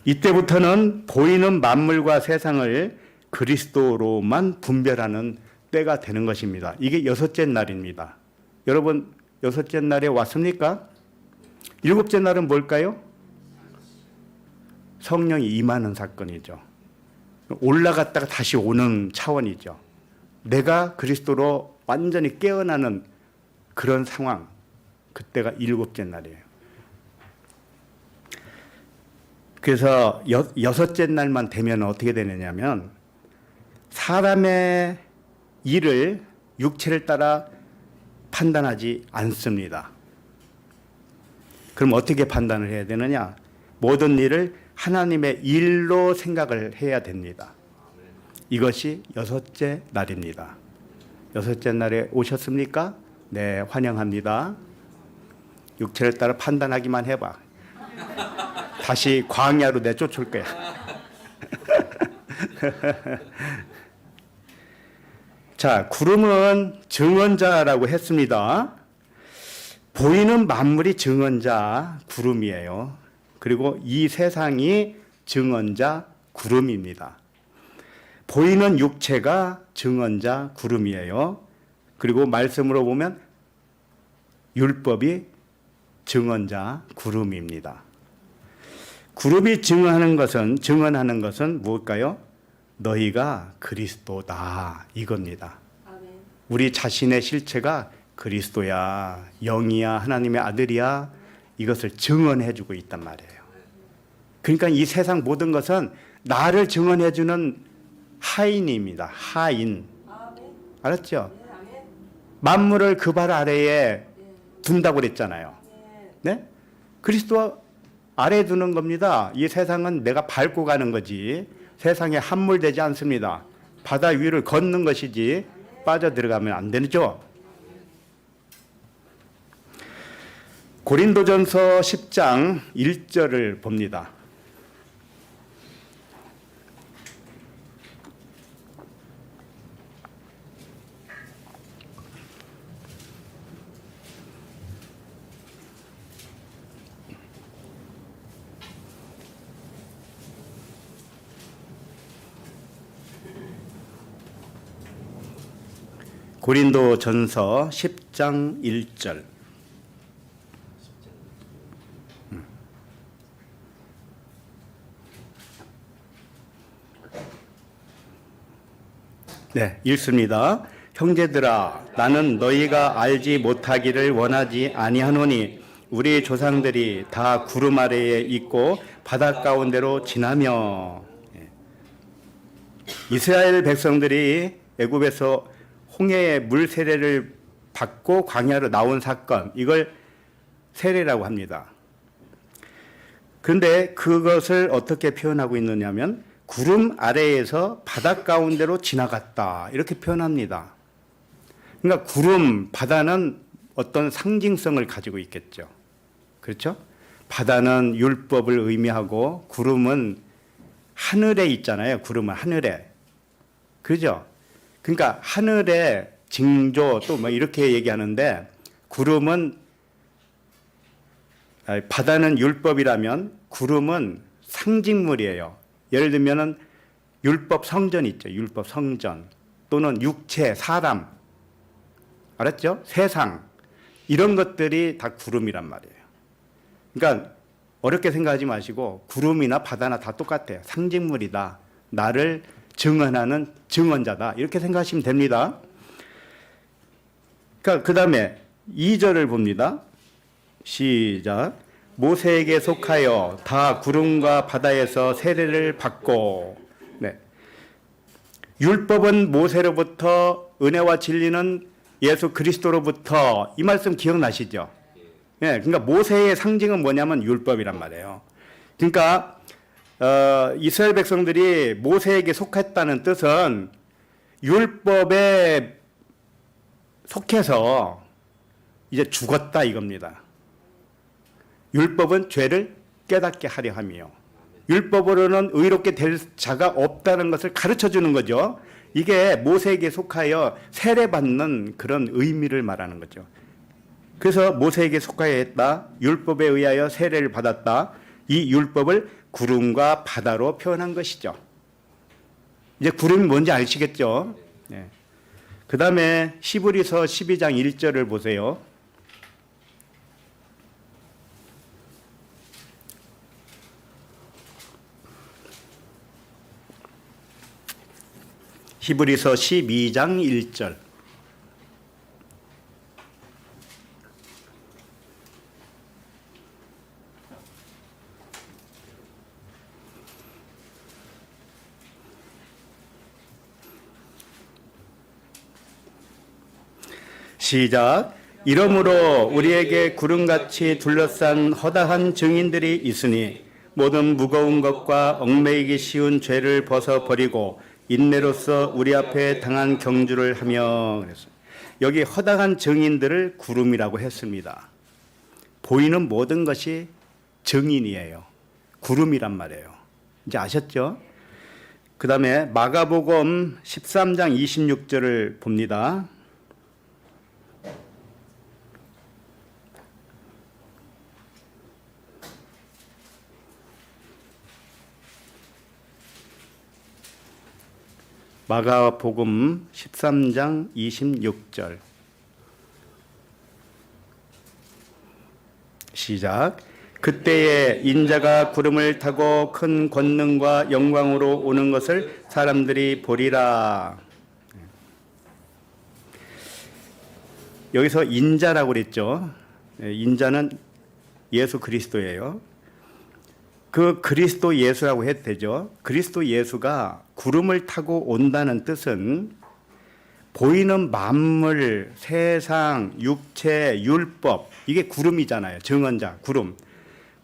이때부터는 보이는 만물과 세상을 그리스도로만 분별하는 때가 되는 것입니다. 이게 여섯째 날입니다. 여러분, 여섯째 날에 왔습니까? 일곱째 날은 뭘까요? 성령이 임하는 사건이죠. 올라갔다가 다시 오는 차원이죠. 내가 그리스도로 완전히 깨어나는 그런 상황. 그때가 일곱째 날이에요. 그래서 여섯째 날만 되면 어떻게 되느냐면 사람의 일을 육체를 따라 판단하지 않습니다. 그럼 어떻게 판단을 해야 되느냐? 모든 일을 하나님의 일로 생각을 해야 됩니다. 이것이 여섯째 날입니다. 여섯째 날에 오셨습니까? 네, 환영합니다. 육체를 따라 판단하기만 해봐. 다시 광야로 내쫓을 거야. 자, 구름은 증언자라고 했습니다. 보이는 만물이 증언자 구름이에요. 그리고 이 세상이 증언자 구름입니다. 보이는 육체가 증언자 구름이에요. 그리고 말씀으로 보면 율법이 증언자 구름입니다. 구름이 증언하는 것은 무엇일까요? 너희가 그리스도다 이겁니다. 우리 자신의 실체가 그리스도야, 영이야, 하나님의 아들이야, 이것을 증언해주고 있단 말이에요. 그러니까 이 세상 모든 것은 나를 증언해주는 하인입니다. 하인. 알았죠? 만물을 그 발 아래에 둔다고 그랬잖아요. 네? 그리스도 아래에 두는 겁니다. 이 세상은 내가 밟고 가는 거지 세상에 함몰되지 않습니다. 바다 위를 걷는 것이지 빠져 들어가면 안 되죠. 고린도전서 10장 1절을 봅니다. 고린도전서 10장 1절. 네, 읽습니다. 형제들아, 나는 너희가 알지 못하기를 원하지 아니하노니 우리 조상들이 다 구름 아래에 있고 바다 가운데로 지나며. 이스라엘 백성들이 애굽에서 홍해의 물 세례를 받고 광야로 나온 사건, 이걸 세례라고 합니다. 그런데 그것을 어떻게 표현하고 있느냐면 구름 아래에서 바다 가운데로 지나갔다, 이렇게 표현합니다. 그러니까 구름, 바다는 어떤 상징성을 가지고 있겠죠. 그렇죠? 바다는 율법을 의미하고 구름은 하늘에 있잖아요. 구름은 하늘에. 그죠? 그러니까 하늘의 징조, 또 뭐 이렇게 얘기하는데, 구름은, 바다는 율법이라면 구름은 상징물이에요. 예를 들면은 율법 성전 있죠. 율법 성전. 또는 육체, 사람. 알았죠? 세상. 이런 것들이 다 구름이란 말이에요. 그러니까 어렵게 생각하지 마시고 구름이나 바다나 다 똑같아요. 상징물이다. 나를 증언하는 증언자다. 이렇게 생각하시면 됩니다. 그러니까 그 다음에 2절을 봅니다. 시작. 모세에게 속하여 다 구름과 바다에서 세례를 받고. 네. 율법은 모세로부터, 은혜와 진리는 예수 그리스도로부터. 이 말씀 기억나시죠? 네. 그러니까 모세의 상징은 뭐냐면 율법이란 말이에요. 그러니까 이스라엘 백성들이 모세에게 속했다는 뜻은 율법에 속해서 이제 죽었다 이겁니다. 율법은 죄를 깨닫게 하려 함이요. 율법으로는 의롭게 될 자가 없다는 것을 가르쳐 주는 거죠. 이게 모세에게 속하여 세례받는 그런 의미를 말하는 거죠. 그래서 모세에게 속하여 했다. 율법에 의하여 세례를 받았다. 이 율법을 구름과 바다로 표현한 것이죠. 이제 구름이 뭔지 아시겠죠? 네. 그 다음에 히브리서 12장 1절을 보세요. 히브리서 12장 1절. 시작. 이러므로 우리에게 구름같이 둘러싼 허다한 증인들이 있으니 모든 무거운 것과 얽매이기 쉬운 죄를 벗어버리고 인내로서 우리 앞에 당한 경주를 하며. 그랬어요. 여기 허다한 증인들을 구름이라고 했습니다. 보이는 모든 것이 증인이에요. 구름이란 말이에요. 이제 아셨죠? 그 다음에 마가복음 13장 26절을 봅니다. 마가복음 13장 26절. 시작. 그때에 인자가 구름을 타고 큰 권능과 영광으로 오는 것을 사람들이 보리라. 여기서 인자라고 그랬죠. 인자는 예수 그리스도예요. 그 그리스도 예수라고 해도 되죠. 그리스도 예수가 구름을 타고 온다는 뜻은 보이는 만물, 세상, 육체, 율법, 이게 구름이잖아요. 증언자, 구름.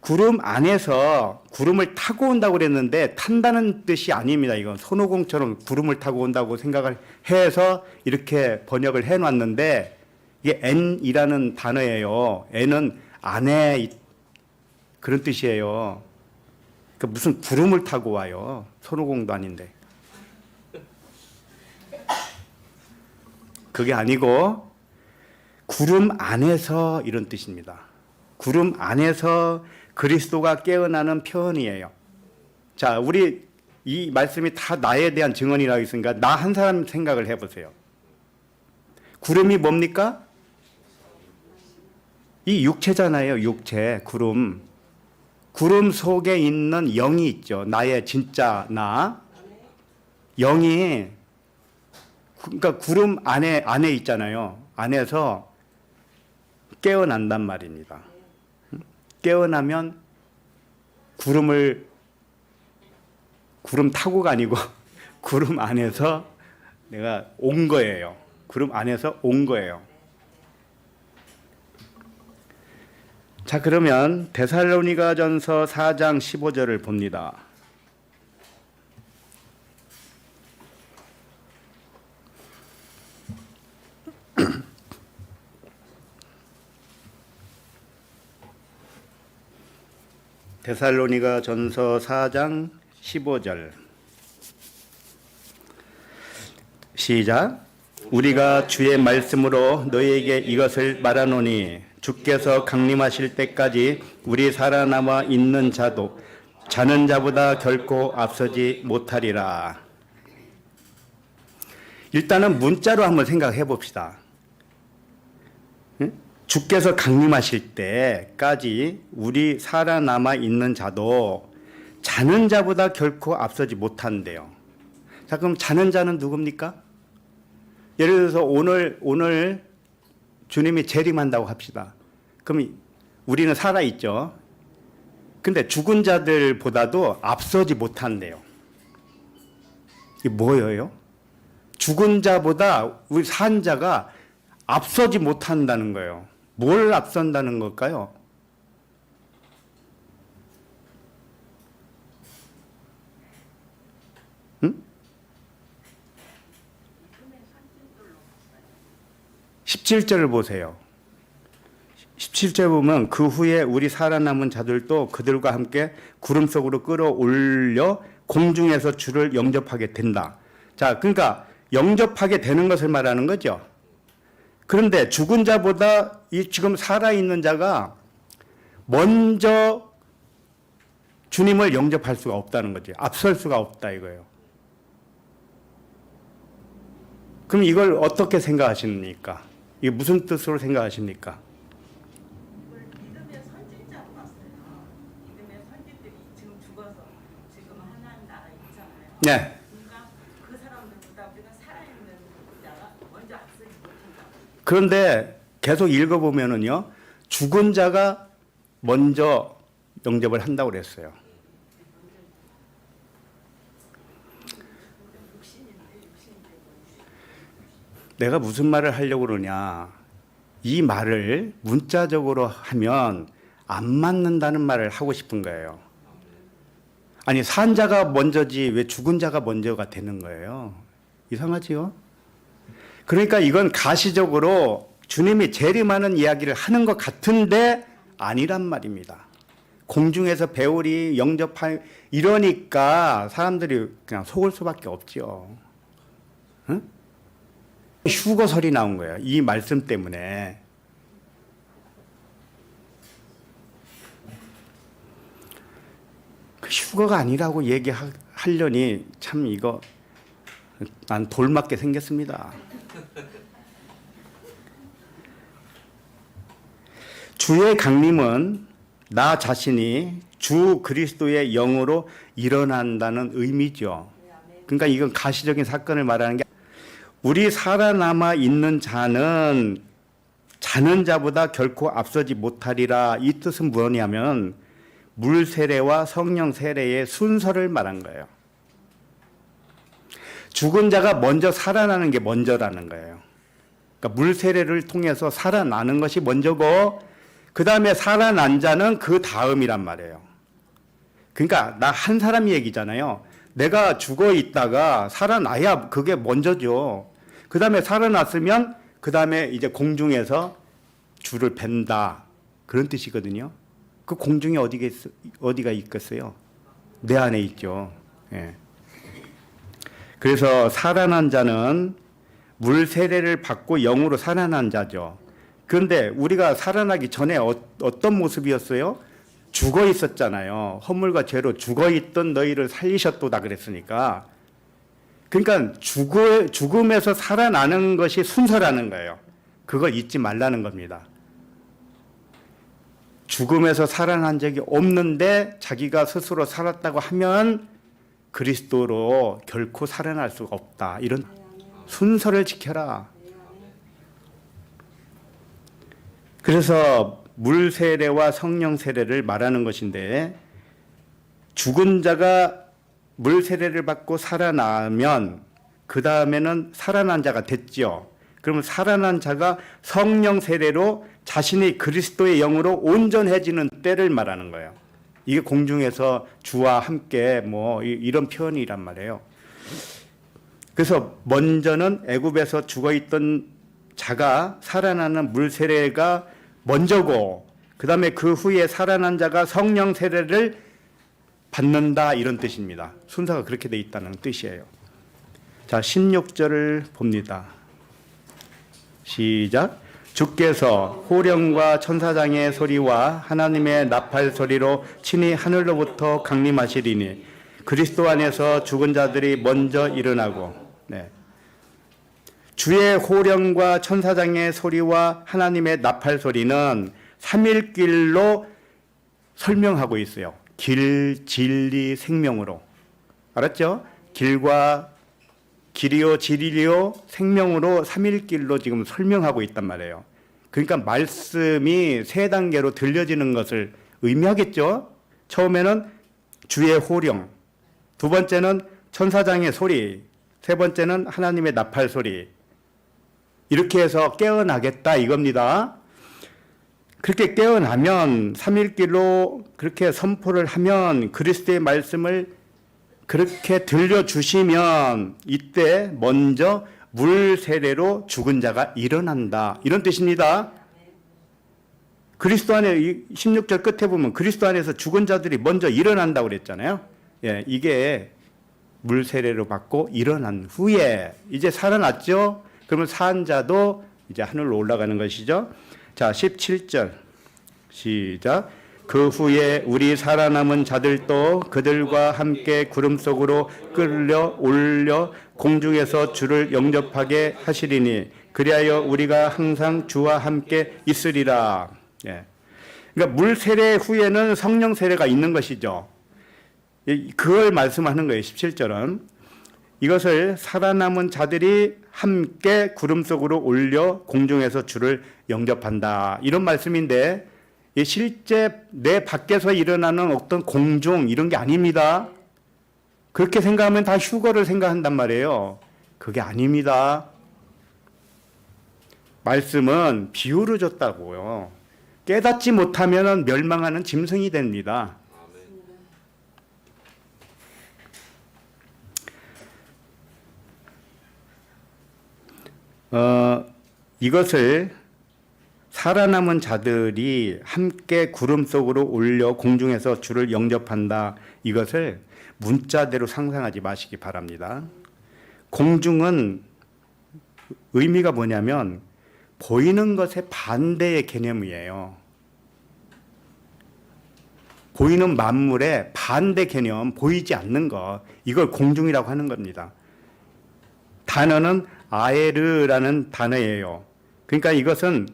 구름 안에서 구름을 타고 온다고 그랬는데 탄다는 뜻이 아닙니다. 이건 손오공처럼 구름을 타고 온다고 생각을 해서 이렇게 번역을 해놨는데 이게 N이라는 단어예요. N은 안에 그런 뜻이에요. 그러니까 무슨 구름을 타고 와요. 손오공도 아닌데. 그게 아니고 구름 안에서 이런 뜻입니다. 구름 안에서 그리스도가 깨어나는 표현이에요. 자, 우리 이 말씀이 다 나에 대한 증언이라고 했으니까 나 한 사람 생각을 해보세요. 구름이 뭡니까? 이 육체잖아요. 육체, 구름. 구름 속에 있는 영이 있죠. 나의 진짜 나. 영이 그러니까 구름 안에 있잖아요. 안에서 깨어난단 말입니다. 깨어나면 구름 타고가 아니고 구름 안에서 내가 온 거예요. 구름 안에서 온 거예요. 자, 그러면 데살로니가전서 4장 15절을 봅니다. 데살로니가전서 4장 15절 시작. 우리가 주의 말씀으로 너희에게 이것을 말하노니 주께서 강림하실 때까지 우리 살아남아 있는 자도 자는 자보다 결코 앞서지 못하리라. 일단은 문자로 한번 생각해 봅시다. 주께서 강림하실 때까지 우리 살아남아 있는 자도 자는 자보다 결코 앞서지 못한대요. 자, 그럼 자는 자는 누굽니까? 예를 들어서 오늘 주님이 재림한다고 합시다. 그럼 우리는 살아있죠. 근데 죽은 자들보다도 앞서지 못한대요. 이게 뭐예요? 죽은 자보다 우리 산 자가 앞서지 못한다는 거예요. 뭘 앞선다는 걸까요? 응? 17절을 보세요. 17절 보면 그 후에 우리 살아남은 자들도 그들과 함께 구름 속으로 끌어올려 공중에서 주를 영접하게 된다. 자, 그러니까 영접하게 되는 것을 말하는 거죠. 그런데 죽은 자보다 이 지금 살아있는 자가 먼저 주님을 영접할 수가 없다는 거죠. 앞설 수가 없다 이거예요. 그럼 이걸 어떻게 생각하십니까? 이게 무슨 뜻으로 생각하십니까? 믿음의 선진자로 봤어요. 믿음의 선진들이 지금 죽어서 지금 하나님 나라에 있잖아요. 네. 그러니까 그 사람들보다 우리가 살아있는 자가 먼저 앞서지 못한다. 그런데 계속 읽어보면은요, 죽은 자가 먼저 영접을 한다고 그랬어요. 내가 무슨 말을 하려고 그러냐. 이 말을 문자적으로 하면 안 맞는다는 말을 하고 싶은 거예요. 아니, 산 자가 먼저지 왜 죽은 자가 먼저가 되는 거예요? 이상하지요? 그러니까 이건 가시적으로 주님이 재림하는 이야기를 하는 것 같은데 아니란 말입니다. 공중에서 배울이 영접할 이러니까 사람들이 그냥 속을 수밖에 없죠. 응? 휴거설이 나온 거예요. 이 말씀 때문에. 휴거가 아니라고 얘기하려니 참 이거 난 돌맞게 생겼습니다. 주의 강림은 나 자신이 주 그리스도의 영으로 일어난다는 의미죠. 그러니까 이건 가시적인 사건을 말하는 게 우리 살아남아 있는 자는 자는 자보다 결코 앞서지 못하리라. 이 뜻은 뭐냐면 물 세례와 성령 세례의 순서를 말한 거예요. 죽은 자가 먼저 살아나는 게 먼저라는 거예요. 그러니까 물 세례를 통해서 살아나는 것이 먼저고 그 다음에 살아난 자는 그 다음이란 말이에요. 그러니까 나 한 사람 얘기잖아요. 내가 죽어 있다가 살아나야 그게 먼저죠. 그 다음에 살아났으면 그 다음에 이제 공중에서 주를 뵌다. 그런 뜻이거든요. 그 공중에 어디가 있겠어요? 내 안에 있죠. 예. 그래서 살아난 자는 물 세례를 받고 영으로 살아난 자죠. 그런데 우리가 살아나기 전에 어떤 모습이었어요? 죽어 있었잖아요. 허물과 죄로 죽어 있던 너희를 살리셨도다 그랬으니까. 그러니까 죽음에서 살아나는 것이 순서라는 거예요. 그걸 잊지 말라는 겁니다. 죽음에서 살아난 적이 없는데 자기가 스스로 살았다고 하면 그리스도로 결코 살아날 수가 없다. 이런 순서를 지켜라. 그래서 물 세례와 성령 세례를 말하는 것인데, 죽은 자가 물 세례를 받고 살아나면 그 다음에는 살아난 자가 됐죠. 그러면 살아난 자가 성령 세례로 자신이 그리스도의 영으로 온전해지는 때를 말하는 거예요. 이게 공중에서 주와 함께 뭐 이런 표현이란 말이에요. 그래서 먼저는 애굽에서 죽어있던 자가 살아나는 물 세례가 먼저고, 그 다음에 그 후에 살아난 자가 성령 세례를 받는다, 이런 뜻입니다. 순서가 그렇게 돼 있다는 뜻이에요. 자, 16절을 봅니다. 시작. 주께서 호령과 천사장의 소리와 하나님의 나팔 소리로 친히 하늘로부터 강림하시리니 그리스도 안에서 죽은 자들이 먼저 일어나고. 네. 주의 호령과 천사장의 소리와 하나님의 나팔 소리는 삼일길로 설명하고 있어요. 길, 진리, 생명으로. 알았죠? 길이요, 진리요, 생명으로 삼일길로 지금 설명하고 있단 말이에요. 그러니까 말씀이 세 단계로 들려지는 것을 의미하겠죠? 처음에는 주의 호령, 두 번째는 천사장의 소리, 세 번째는 하나님의 나팔 소리. 이렇게 해서 깨어나겠다 이겁니다. 그렇게 깨어나면 삼일길로 그렇게 선포를 하면 그리스도의 말씀을 그렇게 들려주시면 이때 먼저 물 세례로 죽은 자가 일어난다, 이런 뜻입니다. 그리스도 안에 16절 끝에 보면 그리스도 안에서 죽은 자들이 먼저 일어난다고 그랬잖아요. 예, 이게 물 세례로 받고 일어난 후에 이제 살아났죠. 그러면 산 자도 이제 하늘로 올라가는 것이죠. 자, 17절 시작. 그 후에 우리 살아남은 자들도 그들과 함께 구름 속으로 끌려 올려 공중에서 주를 영접하게 하시리니 그리하여 우리가 항상 주와 함께 있으리라. 예. 그러니까 물 세례 후에는 성령 세례가 있는 것이죠. 그걸 말씀하는 거예요. 17절은 이것을 살아남은 자들이 함께 구름 속으로 올려 공중에서 주를 영접한다, 이런 말씀인데, 실제 내 밖에서 일어나는 어떤 공중 이런 게 아닙니다. 그렇게 생각하면 다 휴거를 생각한단 말이에요. 그게 아닙니다. 말씀은 비유를 줬다고요. 깨닫지 못하면 멸망하는 짐승이 됩니다. 이것을 살아남은 자들이 함께 구름 속으로 올려 공중에서 주를 영접한다, 이것을 문자대로 상상하지 마시기 바랍니다. 공중은 의미가 뭐냐면 보이는 것의 반대의 개념이에요. 보이는 만물의 반대 개념, 보이지 않는 것, 이걸 공중이라고 하는 겁니다. 단어는 아에르라는 단어예요. 그러니까 이것은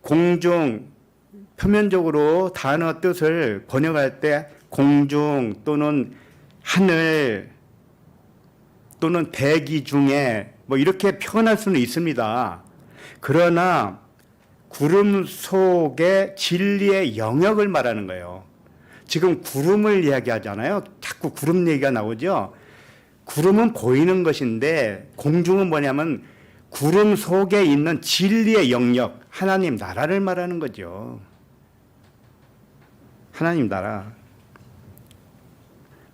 공중, 표면적으로 단어 뜻을 번역할 때 공중 또는 하늘 또는 대기 중에 뭐 이렇게 표현할 수는 있습니다. 그러나 구름 속의 진리의 영역을 말하는 거예요. 지금 구름을 이야기하잖아요. 자꾸 구름 얘기가 나오죠. 구름은 보이는 것인데 공중은 뭐냐면 구름 속에 있는 진리의 영역, 하나님 나라를 말하는 거죠. 하나님 나라.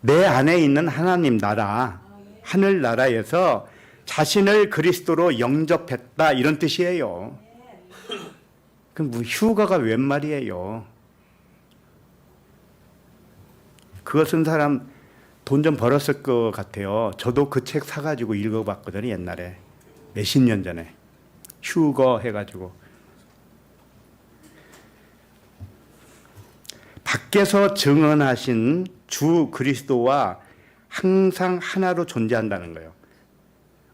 내 안에 있는 하나님 나라, 하늘 나라에서 자신을 그리스도로 영접했다 이런 뜻이에요. 그럼 뭐 휴가가 웬 말이에요? 그거 쓴 사람 돈 좀 벌었을 것 같아요. 저도 그 책 사가지고 읽어봤거든요. 옛날에 몇십 년 전에 휴거 해가지고. 밖에서 증언하신 주 그리스도와 항상 하나로 존재한다는 거예요.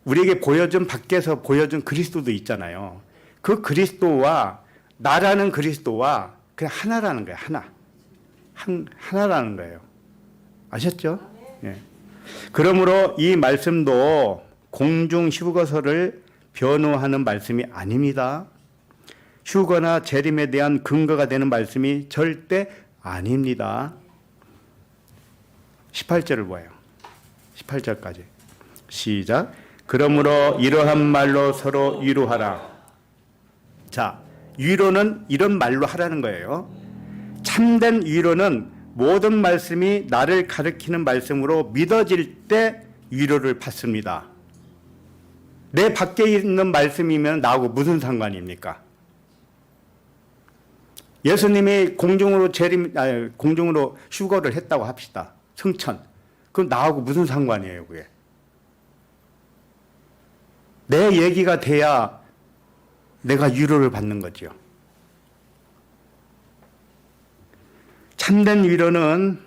우리에게 밖에서 보여준 그리스도도 있잖아요. 그 그리스도와 나라는 그리스도와 그냥 하나라는 거예요. 하나라는 거예요. 아셨죠? 예. 그러므로 이 말씀도 공중 휴거서를 변호하는 말씀이 아닙니다. 휴거나 재림에 대한 근거가 되는 말씀이 절대 아닙니다. 18절을 보아요. 18절까지. 시작. 그러므로 이러한 말로 서로 위로하라. 자, 위로는 이런 말로 하라는 거예요. 참된 위로는 모든 말씀이 나를 가리키는 말씀으로 믿어질 때 위로를 받습니다. 내 밖에 있는 말씀이면 나하고 무슨 상관입니까? 예수님이 공중으로 휴거를 했다고 합시다. 승천. 그럼 나하고 무슨 상관이에요, 그게? 내 얘기가 돼야 내가 위로를 받는 거죠. 참된 위로는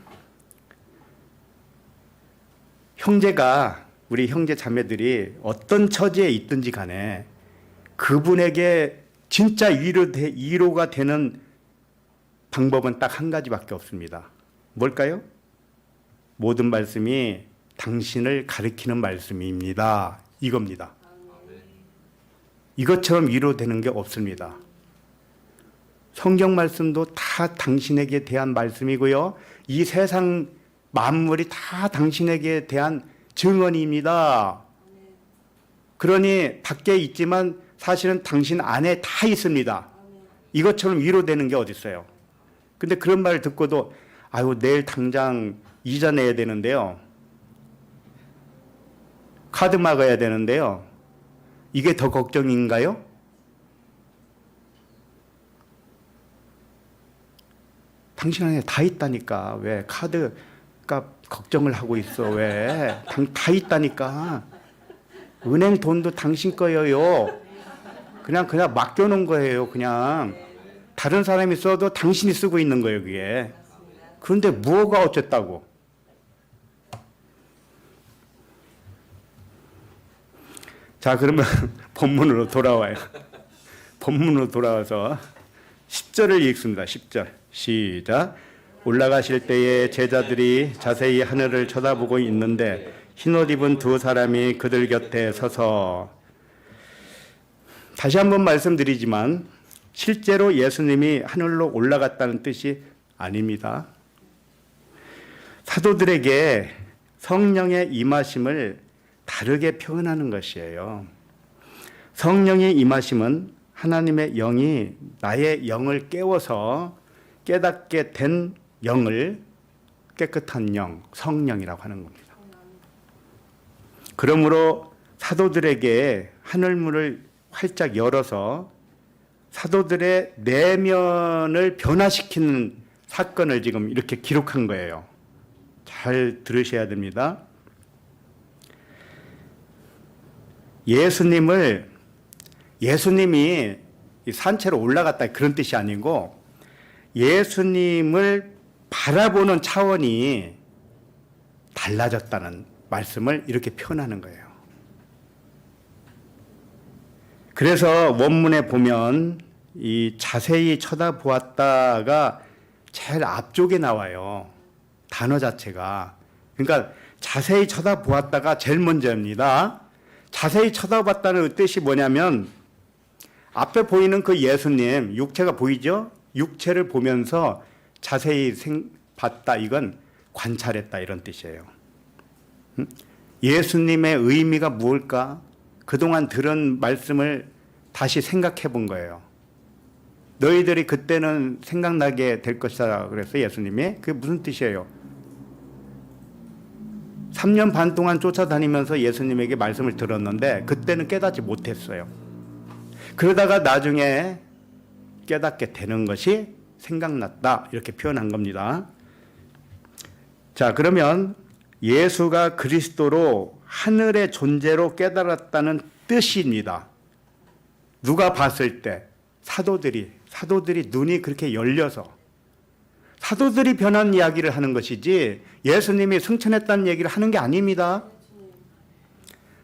우리 형제 자매들이 어떤 처지에 있든지 간에 그분에게 진짜 위로가 되는 방법은 딱 한 가지밖에 없습니다. 뭘까요? 모든 말씀이 당신을 가리키는 말씀입니다. 이겁니다. 이것처럼 위로되는 게 없습니다. 성경 말씀도 다 당신에게 대한 말씀이고요. 이 세상 만물이 다 당신에게 대한 증언입니다. 그러니 밖에 있지만 사실은 당신 안에 다 있습니다. 이것처럼 위로되는 게 어디 있어요? 근데 그런 말을 듣고도 아유 내일 당장 이자 내야 되는데요. 카드 막아야 되는데요. 이게 더 걱정인가요? 당신 안에 다 있다니까. 왜 카드 값 걱정을 하고 있어? 왜? 다 있다니까. 은행 돈도 당신 거예요. 그냥 맡겨놓은 거예요. 그냥 다른 사람이 써도 당신이 쓰고 있는 거예요. 그게. 그런데 뭐가 어쨌다고? 자, 그러면 본문으로 돌아와요. 본문으로 돌아와서 10절을 읽습니다. 10절. 시작. 올라가실 때에 제자들이 자세히 하늘을 쳐다보고 있는데 흰옷 입은 두 사람이 그들 곁에 서서. 다시 한번 말씀드리지만 실제로 예수님이 하늘로 올라갔다는 뜻이 아닙니다. 사도들에게 성령의 임하심을 다르게 표현하는 것이에요. 성령의 임하심은 하나님의 영이 나의 영을 깨워서 깨닫게 된 영을 깨끗한 영, 성령이라고 하는 겁니다. 그러므로 사도들에게 하늘문을 활짝 열어서 사도들의 내면을 변화시키는 사건을 지금 이렇게 기록한 거예요. 잘 들으셔야 됩니다. 예수님이 산채로 올라갔다 그런 뜻이 아니고 예수님을 바라보는 차원이 달라졌다는 말씀을 이렇게 표현하는 거예요. 그래서 원문에 보면 이 자세히 쳐다보았다가 제일 앞쪽에 나와요. 단어 자체가. 그러니까 자세히 쳐다보았다가 제일 먼저입니다. 자세히 쳐다봤다는 뜻이 뭐냐면 앞에 보이는 그 예수님, 육체가 보이죠? 육체를 보면서 자세히 봤다. 이건 관찰했다 이런 뜻이에요. 예수님의 의미가 무엇일까? 그동안 들은 말씀을 다시 생각해 본 거예요. 너희들이 그때는 생각나게 될 것이다 그랬어요, 예수님이. 그게 무슨 뜻이에요? 3년 반 동안 쫓아다니면서 예수님에게 말씀을 들었는데 그때는 깨닫지 못했어요. 그러다가 나중에 깨닫게 되는 것이 생각났다, 이렇게 표현한 겁니다. 자, 그러면 예수가 그리스도로 하늘의 존재로 깨달았다는 뜻입니다. 누가 봤을 때? 사도들이 눈이 그렇게 열려서 사도들이 변한 이야기를 하는 것이지 예수님이 승천했다는 얘기를 하는 게 아닙니다.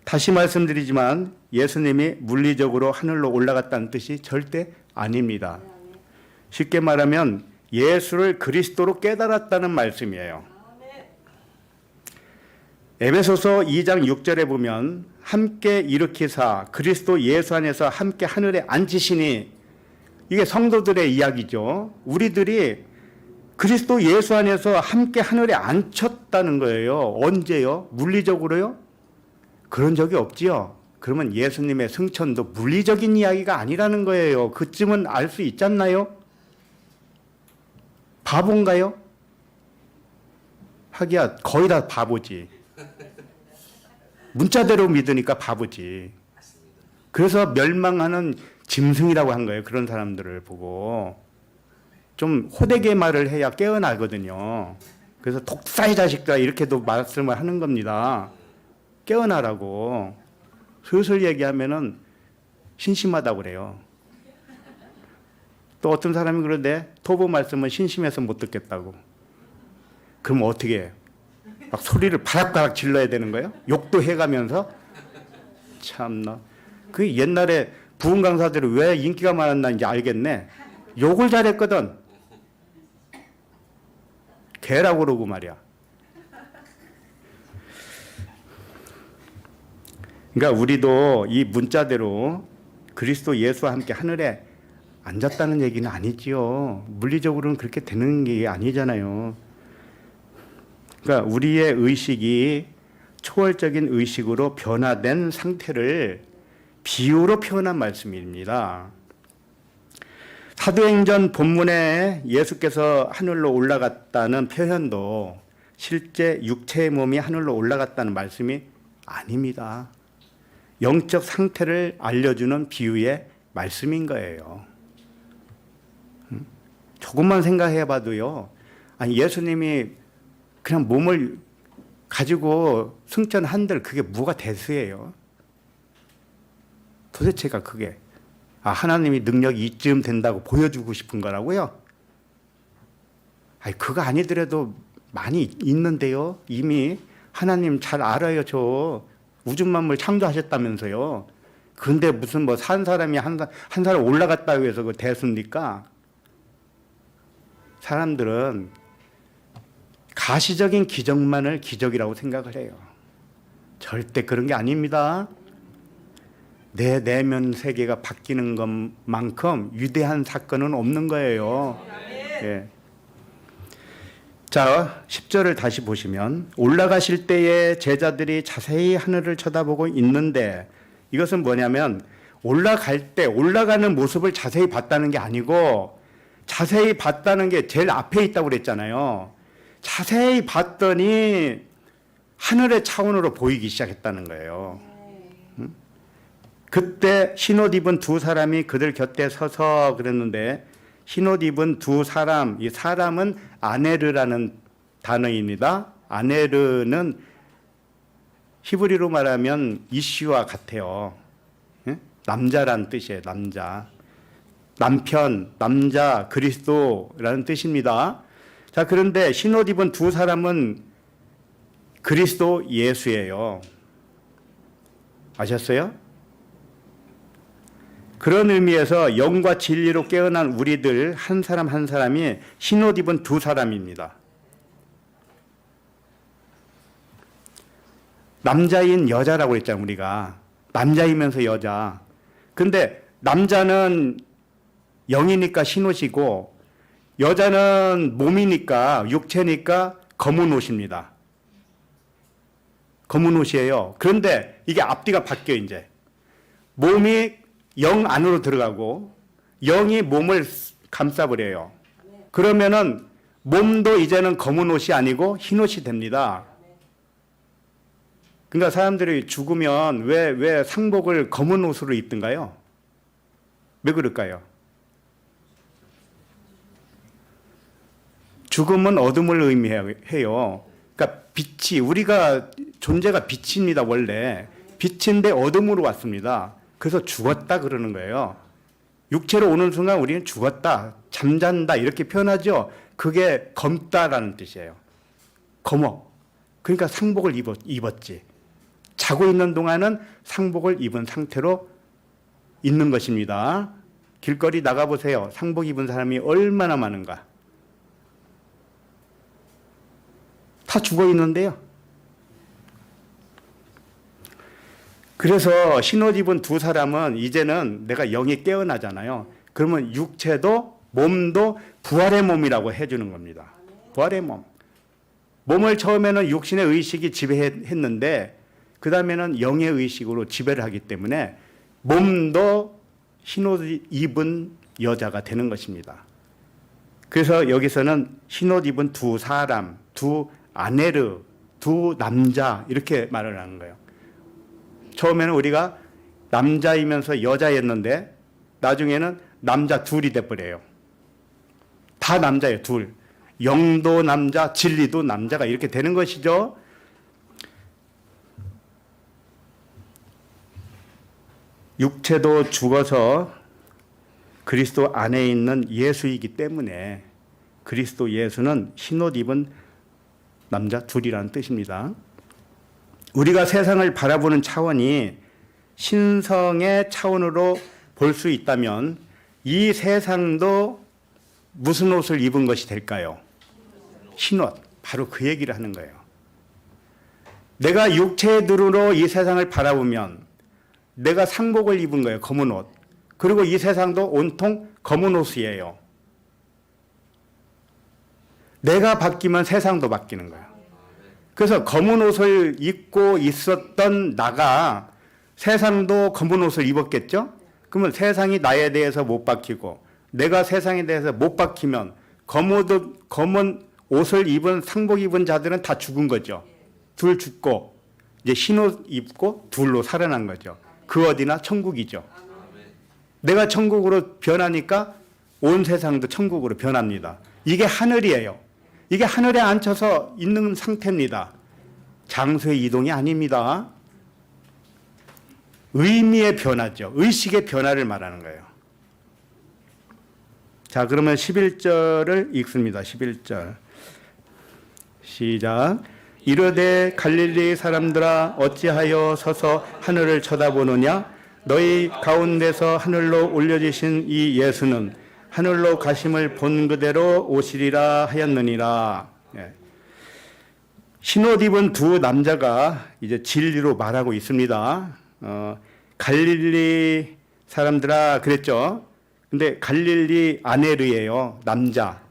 다시 말씀드리지만 예수님이 물리적으로 하늘로 올라갔다는 뜻이 절대 아닙니다. 쉽게 말하면 예수를 그리스도로 깨달았다는 말씀이에요. 에베소서 2장 6절에 보면 함께 일으키사 그리스도 예수 안에서 함께 하늘에 앉히시니, 이게 성도들의 이야기죠. 우리들이 그리스도 예수 안에서 함께 하늘에 앉혔다는 거예요. 언제요? 물리적으로요? 그런 적이 없지요. 그러면 예수님의 승천도 물리적인 이야기가 아니라는 거예요. 그쯤은 알 수 있지 않나요? 바본가요? 하기야 거의 다 바보지. 문자대로 믿으니까 바보지. 그래서 멸망하는 짐승이라고 한 거예요. 그런 사람들을 보고. 좀 호되게 말을 해야 깨어나거든요. 그래서 독사의 자식들아, 이렇게도 말씀을 하는 겁니다. 깨어나라고. 슬슬 얘기하면은 신심하다고 그래요. 또 어떤 사람이 그러는데 토보 말씀은 신심해서 못 듣겠다고. 그럼 어떻게 해요? 막 소리를 바락바락 질러야 되는 거예요? 욕도 해가면서? 참나. 그 옛날에 부흥 강사들이 왜 인기가 많았나 이제 알겠네. 욕을 잘했거든. 개라고 그러고 말이야. 그러니까 우리도 이 문자대로 그리스도 예수와 함께 하늘에 앉았다는 얘기는 아니지요. 물리적으로는 그렇게 되는 게 아니잖아요. 그러니까 우리의 의식이 초월적인 의식으로 변화된 상태를 비유로 표현한 말씀입니다. 사도행전 본문에 예수께서 하늘로 올라갔다는 표현도 실제 육체의 몸이 하늘로 올라갔다는 말씀이 아닙니다. 영적 상태를 알려주는 비유의 말씀인 거예요. 조금만 생각해 봐도요. 아니, 예수님이 그냥 몸을 가지고 승천한들 그게 뭐가 대수예요? 도대체가 그게 하나님이 능력이 이쯤 된다고 보여주고 싶은 거라고요? 아니, 그거 아니더라도 많이 있는데요. 이미 하나님 잘 알아요. 저 우주 만물 창조하셨다면서요. 그런데 무슨 뭐 산 사람이 한 사람 올라갔다고 해서 그 대수입니까? 사람들은 가시적인 기적만을 기적이라고 생각을 해요. 절대 그런 게 아닙니다. 내 내면 세계가 바뀌는 것만큼 위대한 사건은 없는 거예요. 예. 자, 10절을 다시 보시면 올라가실 때에 제자들이 자세히 하늘을 쳐다보고 있는데, 이것은 뭐냐면 올라갈 때 올라가는 모습을 자세히 봤다는 게 아니고 자세히 봤다는 게 제일 앞에 있다고 그랬잖아요. 자세히 봤더니 하늘의 차원으로 보이기 시작했다는 거예요. 그때 흰옷 입은 두 사람이 그들 곁에 서서 그랬는데, 흰옷 입은 두 사람, 이 사람은 아네르라는 단어입니다. 아네르는 히브리로 말하면 이슈와 같아요. 남자란 뜻이에요. 남자. 남편, 남자, 그리스도라는 뜻입니다. 자, 그런데 흰옷 입은 두 사람은 그리스도 예수예요. 아셨어요? 그런 의미에서 영과 진리로 깨어난 우리들 한 사람 한 사람이 흰옷 입은 두 사람입니다. 남자인 여자라고 했잖아요. 우리가 남자이면서 여자. 근데 남자는 영이니까 흰옷이고 여자는 몸이니까 육체니까 검은 옷입니다. 검은 옷이에요. 그런데 이게 앞뒤가 바뀌어. 이제 몸이 영 안으로 들어가고 영이 몸을 감싸버려요. 그러면은 몸도 이제는 검은 옷이 아니고 흰 옷이 됩니다. 그러니까 사람들이 죽으면 왜 상복을 검은 옷으로 입든가요? 왜 그럴까요? 죽음은 어둠을 의미해요. 그러니까 빛이, 우리가 존재가 빛입니다, 원래. 빛인데 어둠으로 왔습니다. 그래서 죽었다 그러는 거예요. 육체로 오는 순간 우리는 죽었다, 잠잔다 이렇게 표현하죠. 그게 검다라는 뜻이에요. 검어. 그러니까 상복을 입었지. 자고 있는 동안은 상복을 입은 상태로 있는 것입니다. 길거리 나가보세요. 상복 입은 사람이 얼마나 많은가. 다 죽어 있는데요. 그래서 흰옷 입은 두 사람은 이제는 내가 영이 깨어나잖아요. 그러면 육체도 몸도 부활의 몸이라고 해주는 겁니다. 부활의 몸. 몸을 처음에는 육신의 의식이 지배했는데 그 다음에는 영의 의식으로 지배를 하기 때문에 몸도 흰옷 입은 여자가 되는 것입니다. 그래서 여기서는 흰옷 입은 두 사람, 두 아네르, 두 남자 이렇게 말을 하는 거예요. 처음에는 우리가 남자이면서 여자였는데 나중에는 남자 둘이 돼버려요. 다 남자예요, 둘. 영도 남자, 진리도 남자가 이렇게 되는 것이죠. 육체도 죽어서 그리스도 안에 있는 예수이기 때문에 그리스도 예수는 흰옷 입은 남자 둘이라는 뜻입니다. 우리가 세상을 바라보는 차원이 신성의 차원으로 볼 수 있다면 이 세상도 무슨 옷을 입은 것이 될까요? 흰옷. 바로 그 얘기를 하는 거예요. 내가 육체의 눈으로 이 세상을 바라보면 내가 상복을 입은 거예요. 검은 옷. 그리고 이 세상도 온통 검은 옷이에요. 내가 바뀌면 세상도 바뀌는 거예요. 그래서 검은 옷을 입고 있었던 나가 세상도 검은 옷을 입었겠죠? 그러면 세상이 나에 대해서 못 바뀌고 내가 세상에 대해서 못 바뀌면 검은 옷을 입은 상복 입은 자들은 다 죽은 거죠. 둘 죽고 이제 흰옷 입고 둘로 살아난 거죠. 그 어디나 천국이죠. 내가 천국으로 변하니까 온 세상도 천국으로 변합니다. 이게 하늘이에요. 이게 하늘에 앉혀서 있는 상태입니다. 장소의 이동이 아닙니다. 의미의 변화죠. 의식의 변화를 말하는 거예요. 자, 그러면 11절을 읽습니다. 11절. 시작. 이르되 갈릴리 사람들아 어찌하여 서서 하늘을 쳐다보느냐? 너희 가운데서 하늘로 올려지신 이 예수는 하늘로 가심을 본 그대로 오시리라 하였느니라. 예. 흰옷 입은 두 남자가 이제 진리로 말하고 있습니다. 갈릴리 사람들아 그랬죠. 근데 갈릴리 아네르예요. 남자.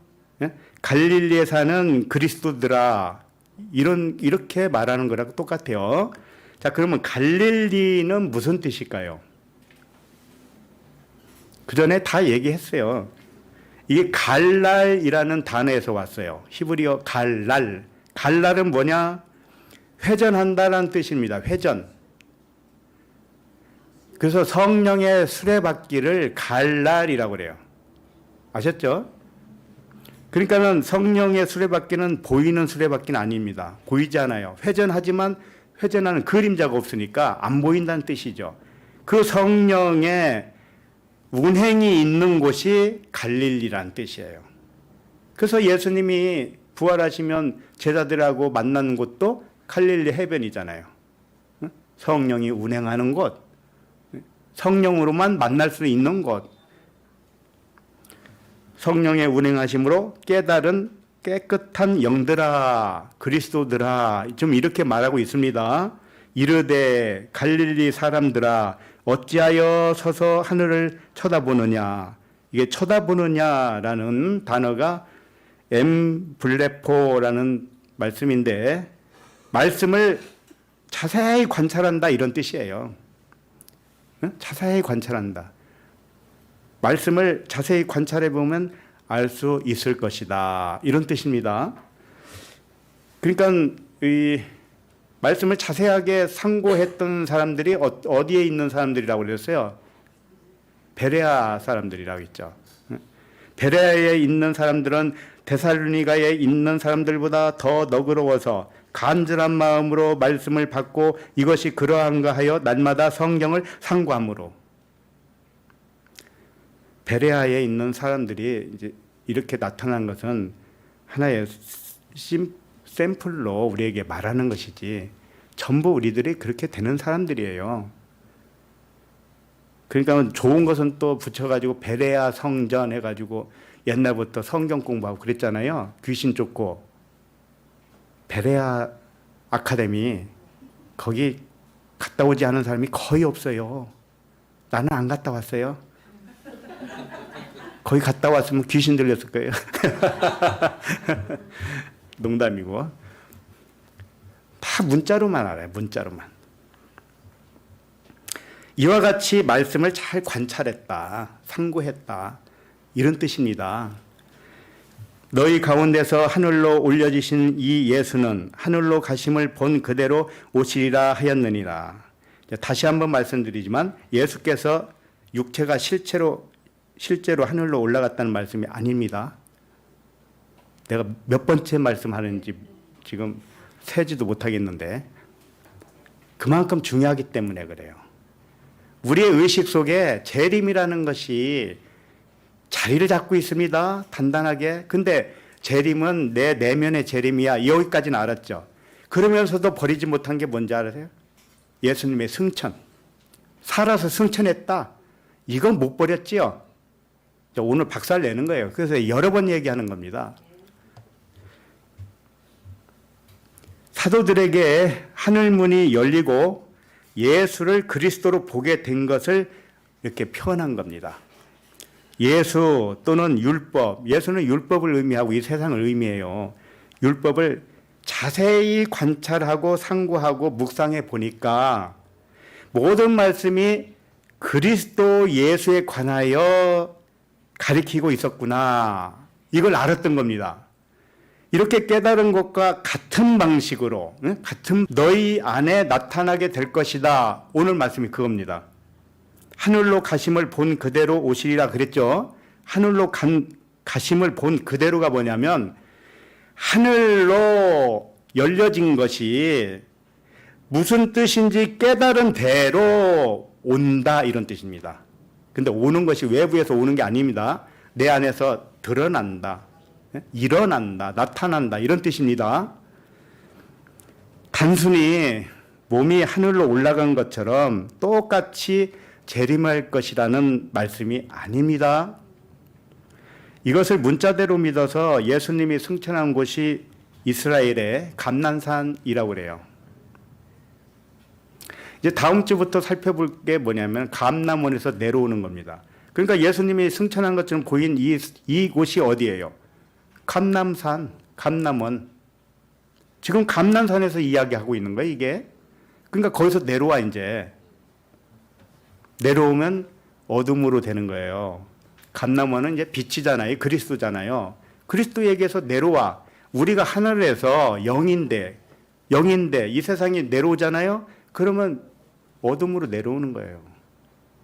예? 갈릴리에 사는 그리스도들아 이렇게 말하는 거랑 똑같아요. 자, 그러면 갈릴리는 무슨 뜻일까요? 그 전에 다 얘기했어요. 이게 갈랄이라는 단어에서 왔어요. 히브리어 갈랄. 갈랄은 뭐냐? 회전한다라는 뜻입니다. 회전. 그래서 성령의 수레바퀴를 갈랄이라고 그래요. 아셨죠? 그러니까는 성령의 수레바퀴는 보이는 수레바퀴는 아닙니다. 보이지 않아요. 회전하지만 회전하는 그림자가 없으니까 안 보인다는 뜻이죠. 그 성령의 운행이 있는 곳이 갈릴리라는 뜻이에요. 그래서 예수님이 부활하시면 제자들하고 만나는 곳도 갈릴리 해변이잖아요. 성령이 운행하는 곳, 성령으로만 만날 수 있는 곳, 성령의 운행하심으로 깨달은 깨끗한 영들아 그리스도들아 좀 이렇게 말하고 있습니다. 이르되 갈릴리 사람들아 어찌하여 서서 하늘을 쳐다보느냐. 이게 쳐다보느냐라는 단어가 엠블레포라는 말씀인데 말씀을 자세히 관찰한다 이런 뜻이에요. 자세히 관찰한다. 말씀을 자세히 관찰해 보면 알 수 있을 것이다. 이런 뜻입니다. 그러니까 이 말씀을 자세하게 상고했던 사람들이 어디에 있는 사람들이라고 그랬어요? 베레아 사람들이라고 했죠. 베레아에 있는 사람들은 데살로니가에 있는 사람들보다 더 너그러워서 간절한 마음으로 말씀을 받고 이것이 그러한가 하여 날마다 성경을 상고함으로. 베레아에 있는 사람들이 이제 이렇게 나타난 것은 하나의 샘플로 우리에게 말하는 것이지 전부 우리들이 그렇게 되는 사람들이에요. 그러니까 좋은 것은 또 붙여가지고 베레아 성전 해가지고 옛날부터 성경 공부하고 그랬잖아요. 귀신 쫓고. 베레아 아카데미 거기 갔다 오지 않은 사람이 거의 없어요. 나는 안 갔다 왔어요. 거기 갔다 왔으면 귀신 들렸을 거예요. 농담이고. 다 문자로만 알아요. 문자로만. 이와 같이 말씀을 잘 관찰했다. 상고했다. 이런 뜻입니다. 너희 가운데서 하늘로 올려지신 이 예수는 하늘로 가심을 본 그대로 오시리라 하였느니라. 다시 한번 말씀드리지만 예수께서 육체가 실제로 하늘로 올라갔다는 말씀이 아닙니다. 내가 몇 번째 말씀하는지 지금 세지도 못하겠는데 그만큼 중요하기 때문에 그래요. 우리의 의식 속에 재림이라는 것이 자리를 잡고 있습니다. 단단하게. 근데 재림은 내 내면의 재림이야. 여기까지는 알았죠. 그러면서도 버리지 못한 게 뭔지 알아세요? 예수님의 승천. 살아서 승천했다. 이건 못 버렸지요. 오늘 박살 내는 거예요. 그래서 여러 번 얘기하는 겁니다. 사도들에게 하늘문이 열리고 예수를 그리스도로 보게 된 것을 이렇게 표현한 겁니다. 예수 또는 율법, 예수는 율법을 의미하고 이 세상을 의미해요. 율법을 자세히 관찰하고 상고하고 묵상해 보니까 모든 말씀이 그리스도 예수에 관하여 가리키고 있었구나. 이걸 알았던 겁니다. 이렇게 깨달은 것과 같은 방식으로 같은 너희 안에 나타나게 될 것이다. 오늘 말씀이 그겁니다. 하늘로 가심을 본 그대로 오시리라 그랬죠. 하늘로 가심을 본 그대로가 뭐냐면 하늘로 열려진 것이 무슨 뜻인지 깨달은 대로 온다 이런 뜻입니다. 근데 오는 것이 외부에서 오는 게 아닙니다. 내 안에서 드러난다. 일어난다. 나타난다. 이런 뜻입니다. 단순히 몸이 하늘로 올라간 것처럼 똑같이 재림할 것이라는 말씀이 아닙니다. 이것을 문자대로 믿어서 예수님이 승천한 곳이 이스라엘의 감난산이라고 그래요. 이제 다음 주부터 살펴볼 게 뭐냐면 감남원에서 내려오는 겁니다. 그러니까 예수님이 승천한 것처럼 보인 이곳이 어디예요? 감남산, 감남원. 지금 감남산에서 이야기하고 있는 거예요, 이게. 그러니까 거기서 내려와 이제. 내려오면 어둠으로 되는 거예요. 감남원은 이제 빛이잖아요. 그리스도잖아요. 그리스도에게서 내려와. 우리가 하늘에서 영인데 이 세상에 내려오잖아요. 그러면 어둠으로 내려오는 거예요.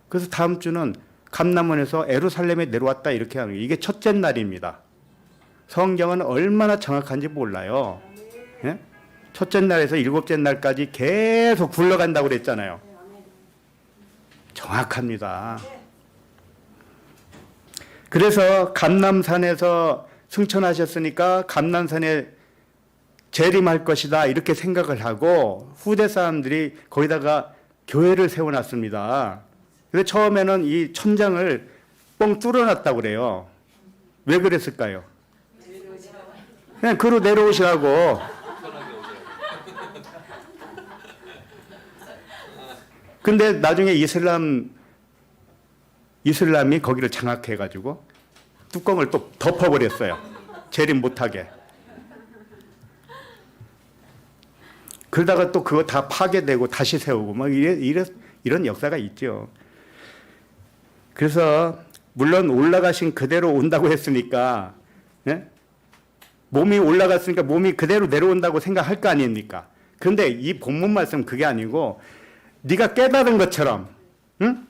그래서 다음 주는 감남원에서 예루살렘에 내려왔다 이렇게 하는 거예요. 이게 첫째 날입니다. 성경은 얼마나 정확한지 몰라요. 예? 첫째 날에서 일곱째 날까지 계속 굴러간다고 그랬잖아요. 정확합니다. 그래서 감남산에서 승천하셨으니까 감남산에 재림할 것이다 이렇게 생각을 하고 후대 사람들이 거기다가 교회를 세워놨습니다. 그래서 처음에는 이 천장을 뻥 뚫어놨다고 그래요. 왜 그랬을까요? 그냥 그로 내려오시라고. 근데 나중에 이슬람이 거기를 장악해가지고 뚜껑을 또 덮어버렸어요. 재림 못하게. 그러다가 또 그거 다 파괴되고 다시 세우고 막 이런 역사가 있죠. 그래서 물론 올라가신 그대로 온다고 했으니까, 예? 몸이 올라갔으니까 몸이 그대로 내려온다고 생각할 거 아닙니까? 그런데 이 본문 말씀 그게 아니고 네가 깨달은 것처럼, 응?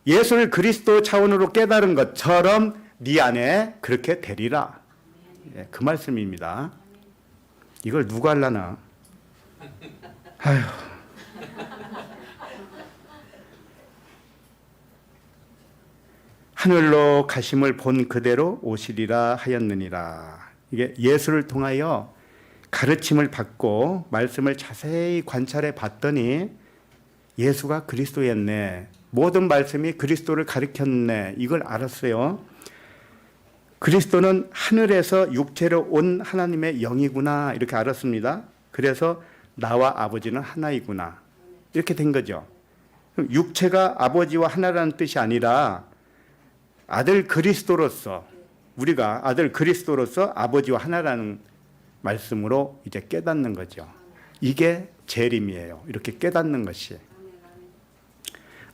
예수를 그리스도 차원으로 깨달은 것처럼 네 안에 그렇게 되리라. 예, 그 말씀입니다. 이걸 누가 하려나? 아휴. 하늘로 가심을 본 그대로 오시리라 하였느니라. 이게 예수를 통하여 가르침을 받고 말씀을 자세히 관찰해 봤더니 예수가 그리스도였네. 모든 말씀이 그리스도를 가리켰네. 이걸 알았어요. 그리스도는 하늘에서 육체로 온 하나님의 영이구나. 이렇게 알았습니다. 그래서 나와 아버지는 하나이구나. 이렇게 된 거죠. 육체가 아버지와 하나라는 뜻이 아니라 아들 그리스도로서, 우리가 아들 그리스도로서 아버지와 하나라는 말씀으로 이제 깨닫는 거죠. 이게 재림이에요. 이렇게 깨닫는 것이.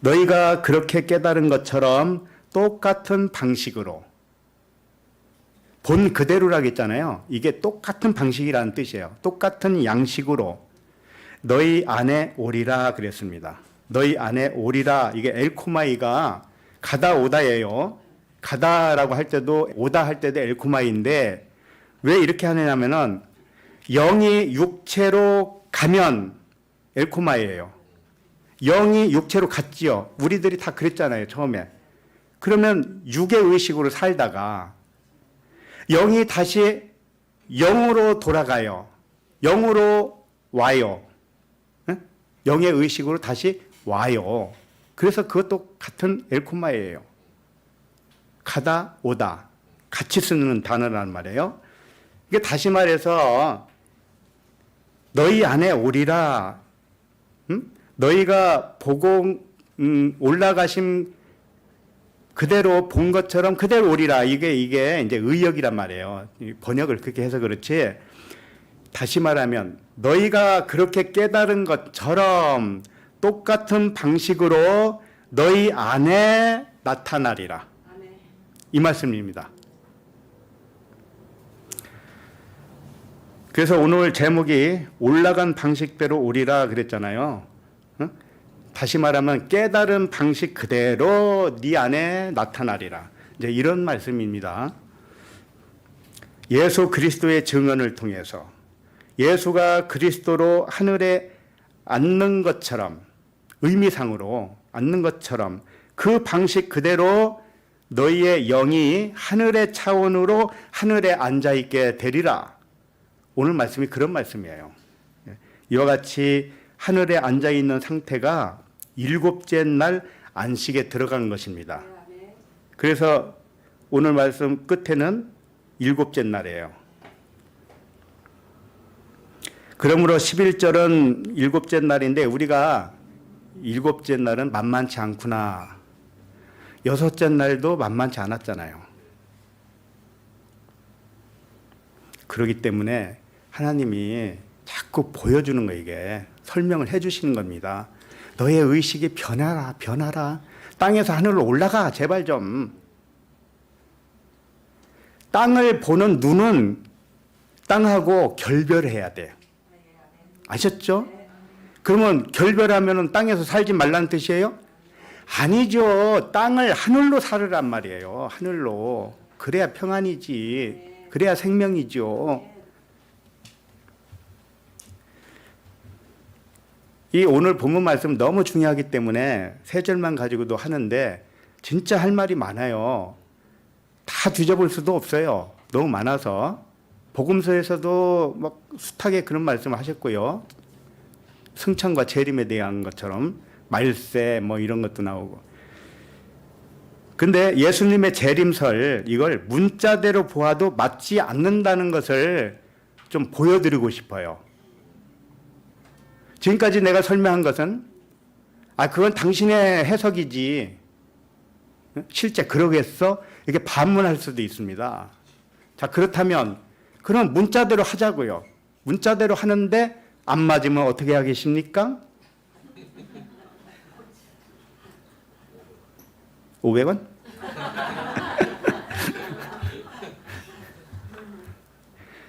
너희가 그렇게 깨달은 것처럼 똑같은 방식으로, 본 그대로라고 했잖아요. 이게 똑같은 방식이라는 뜻이에요. 똑같은 양식으로 너희 안에 오리라 그랬습니다. 너희 안에 오리라. 이게 엘코마이가 가다 오다예요. 가다라고 할 때도 오다 할 때도 엘코마이인데 왜 이렇게 하느냐면은 영이 육체로 가면 엘코마이예요. 영이 육체로 갔지요. 우리들이 다 그랬잖아요, 처음에. 그러면 육의 의식으로 살다가 영이 다시 영으로 돌아가요. 영으로 와요. 응? 영의 의식으로 다시 와요. 그래서 그것도 같은 엘코마예요. 가다 오다 같이 쓰는 단어란 말이에요. 이게 다시 말해서 너희 안에 오리라. 너희가 보고 올라가신 그대로 본 것처럼 그대로 오리라. 이게 이제 의역이란 말이에요. 번역을 그렇게 해서 그렇지. 다시 말하면 너희가 그렇게 깨달은 것처럼 똑같은 방식으로 너희 안에 나타나리라. 이 말씀입니다. 그래서 오늘 제목이 올라간 방식대로 오리라 그랬잖아요. 응? 다시 말하면 깨달은 방식 그대로 네 안에 나타나리라. 이제 이런 말씀입니다. 예수 그리스도의 증언을 통해서 예수가 그리스도로 하늘에 앉는 것처럼, 의미상으로 앉는 것처럼 그 방식 그대로 너희의 영이 하늘의 차원으로 하늘에 앉아있게 되리라. 오늘 말씀이 그런 말씀이에요. 이와 같이 하늘에 앉아있는 상태가 일곱째 날 안식에 들어간 것입니다. 그래서 오늘 말씀 끝에는 일곱째 날이에요. 그러므로 11절은 일곱째 날인데 우리가 일곱째 날은 만만치 않구나. 여섯째 날도 만만치 않았잖아요. 그렇기 때문에 하나님이 자꾸 보여주는 거, 이게 설명을 해주시는 겁니다. 너의 의식이 변하라, 변하라. 땅에서 하늘로 올라가, 제발 좀. 땅을 보는 눈은 땅하고 결별해야 돼요. 아셨죠? 그러면 결별하면 땅에서 살지 말라는 뜻이에요? 아니죠. 땅을 하늘로 살으란 말이에요. 하늘로. 그래야 평안이지. 그래야 생명이죠. 이 오늘 본문 말씀 너무 중요하기 때문에 세 절만 가지고도 하는데 진짜 할 말이 많아요. 다 뒤져볼 수도 없어요. 너무 많아서. 복음서에서도 막 숱하게 그런 말씀을 하셨고요. 승천과 재림에 대한 것처럼 말세 뭐 이런 것도 나오고. 근데 예수님의 재림설, 이걸 문자대로 보아도 맞지 않는다는 것을 좀 보여드리고 싶어요. 지금까지 내가 설명한 것은 그건 당신의 해석이지. 실제 그러겠어? 이렇게 반문할 수도 있습니다. 자, 그렇다면 그럼 문자대로 하자고요. 문자대로 하는데 안 맞으면 어떻게 하겠습니까? 500원?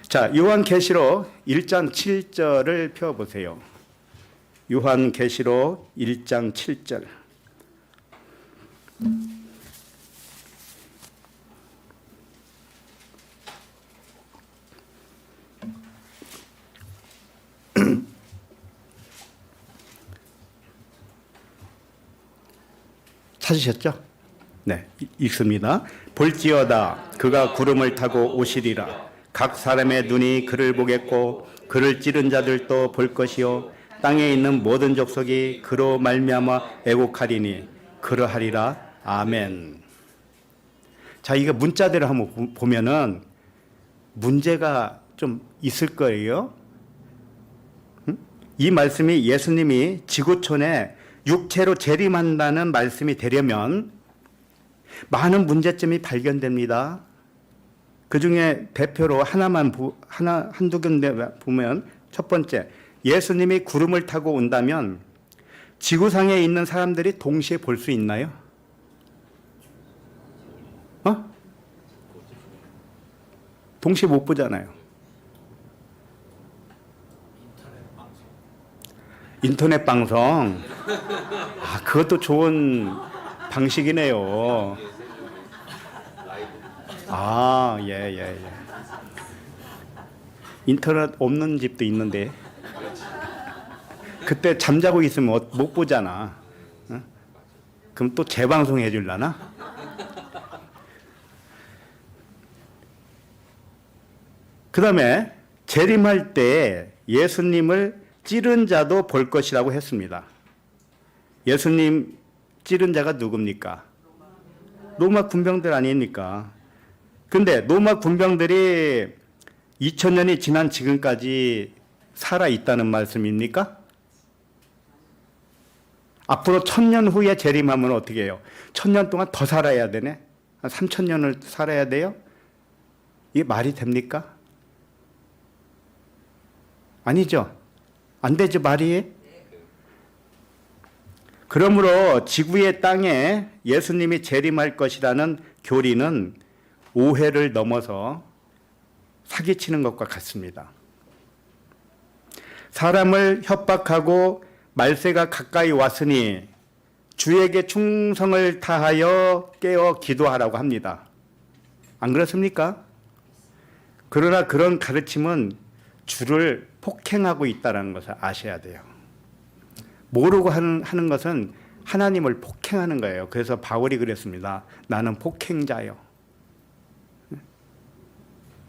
자, 요한계시록 1장 7절을 펴보세요. 요한계시록 1장 7절. 찾으셨죠? 네, 읽습니다. 볼지어다 그가 구름을 타고 오시리라. 각 사람의 눈이 그를 보겠고 그를 찌른 자들도 볼 것이요 땅에 있는 모든 족속이 그로 말미암아 애곡하리니 그러하리라. 아멘. 자, 이거 문자대로 한번 보면은 문제가 좀 있을 거예요. 이 말씀이 예수님이 지구촌에 육체로 재림한다는 말씀이 되려면 많은 문제점이 발견됩니다. 그 중에 대표로 한두 군데 보면 첫 번째, 예수님이 구름을 타고 온다면 지구상에 있는 사람들이 동시에 볼 수 있나요? 동시에 못 보잖아요. 인터넷 방송. 아, 그것도 좋은 방식이네요. 아, 예. 인터넷 없는 집도 있는데 그때 잠자고 있으면 못 보잖아. 어? 그럼 또 재방송 해줄라나? 그 다음에 재림할 때 예수님을 찌른 자도 볼 것이라고 했습니다. 예수님 찌른 자가 누굽니까? 로마 군병들 아닙니까? 근데 로마 군병들이 2000년이 지난 지금까지 살아 있다는 말씀입니까? 앞으로 1000년 후에 재림하면 어떻게 해요? 1000년 동안 더 살아야 되네? 한 3000년을 살아야 돼요? 이게 말이 됩니까? 아니죠. 안 되죠, 말이. 그러므로 지구의 땅에 예수님이 재림할 것이라는 교리는 오해를 넘어서 사기치는 것과 같습니다. 사람을 협박하고 말세가 가까이 왔으니 주에게 충성을 다하여 깨어 기도하라고 합니다. 안 그렇습니까? 그러나 그런 가르침은 주를 폭행하고 있다는 것을 아셔야 돼요. 모르고 하는 것은 하나님을 폭행하는 거예요. 그래서 바울이 그랬습니다. 나는 폭행자요.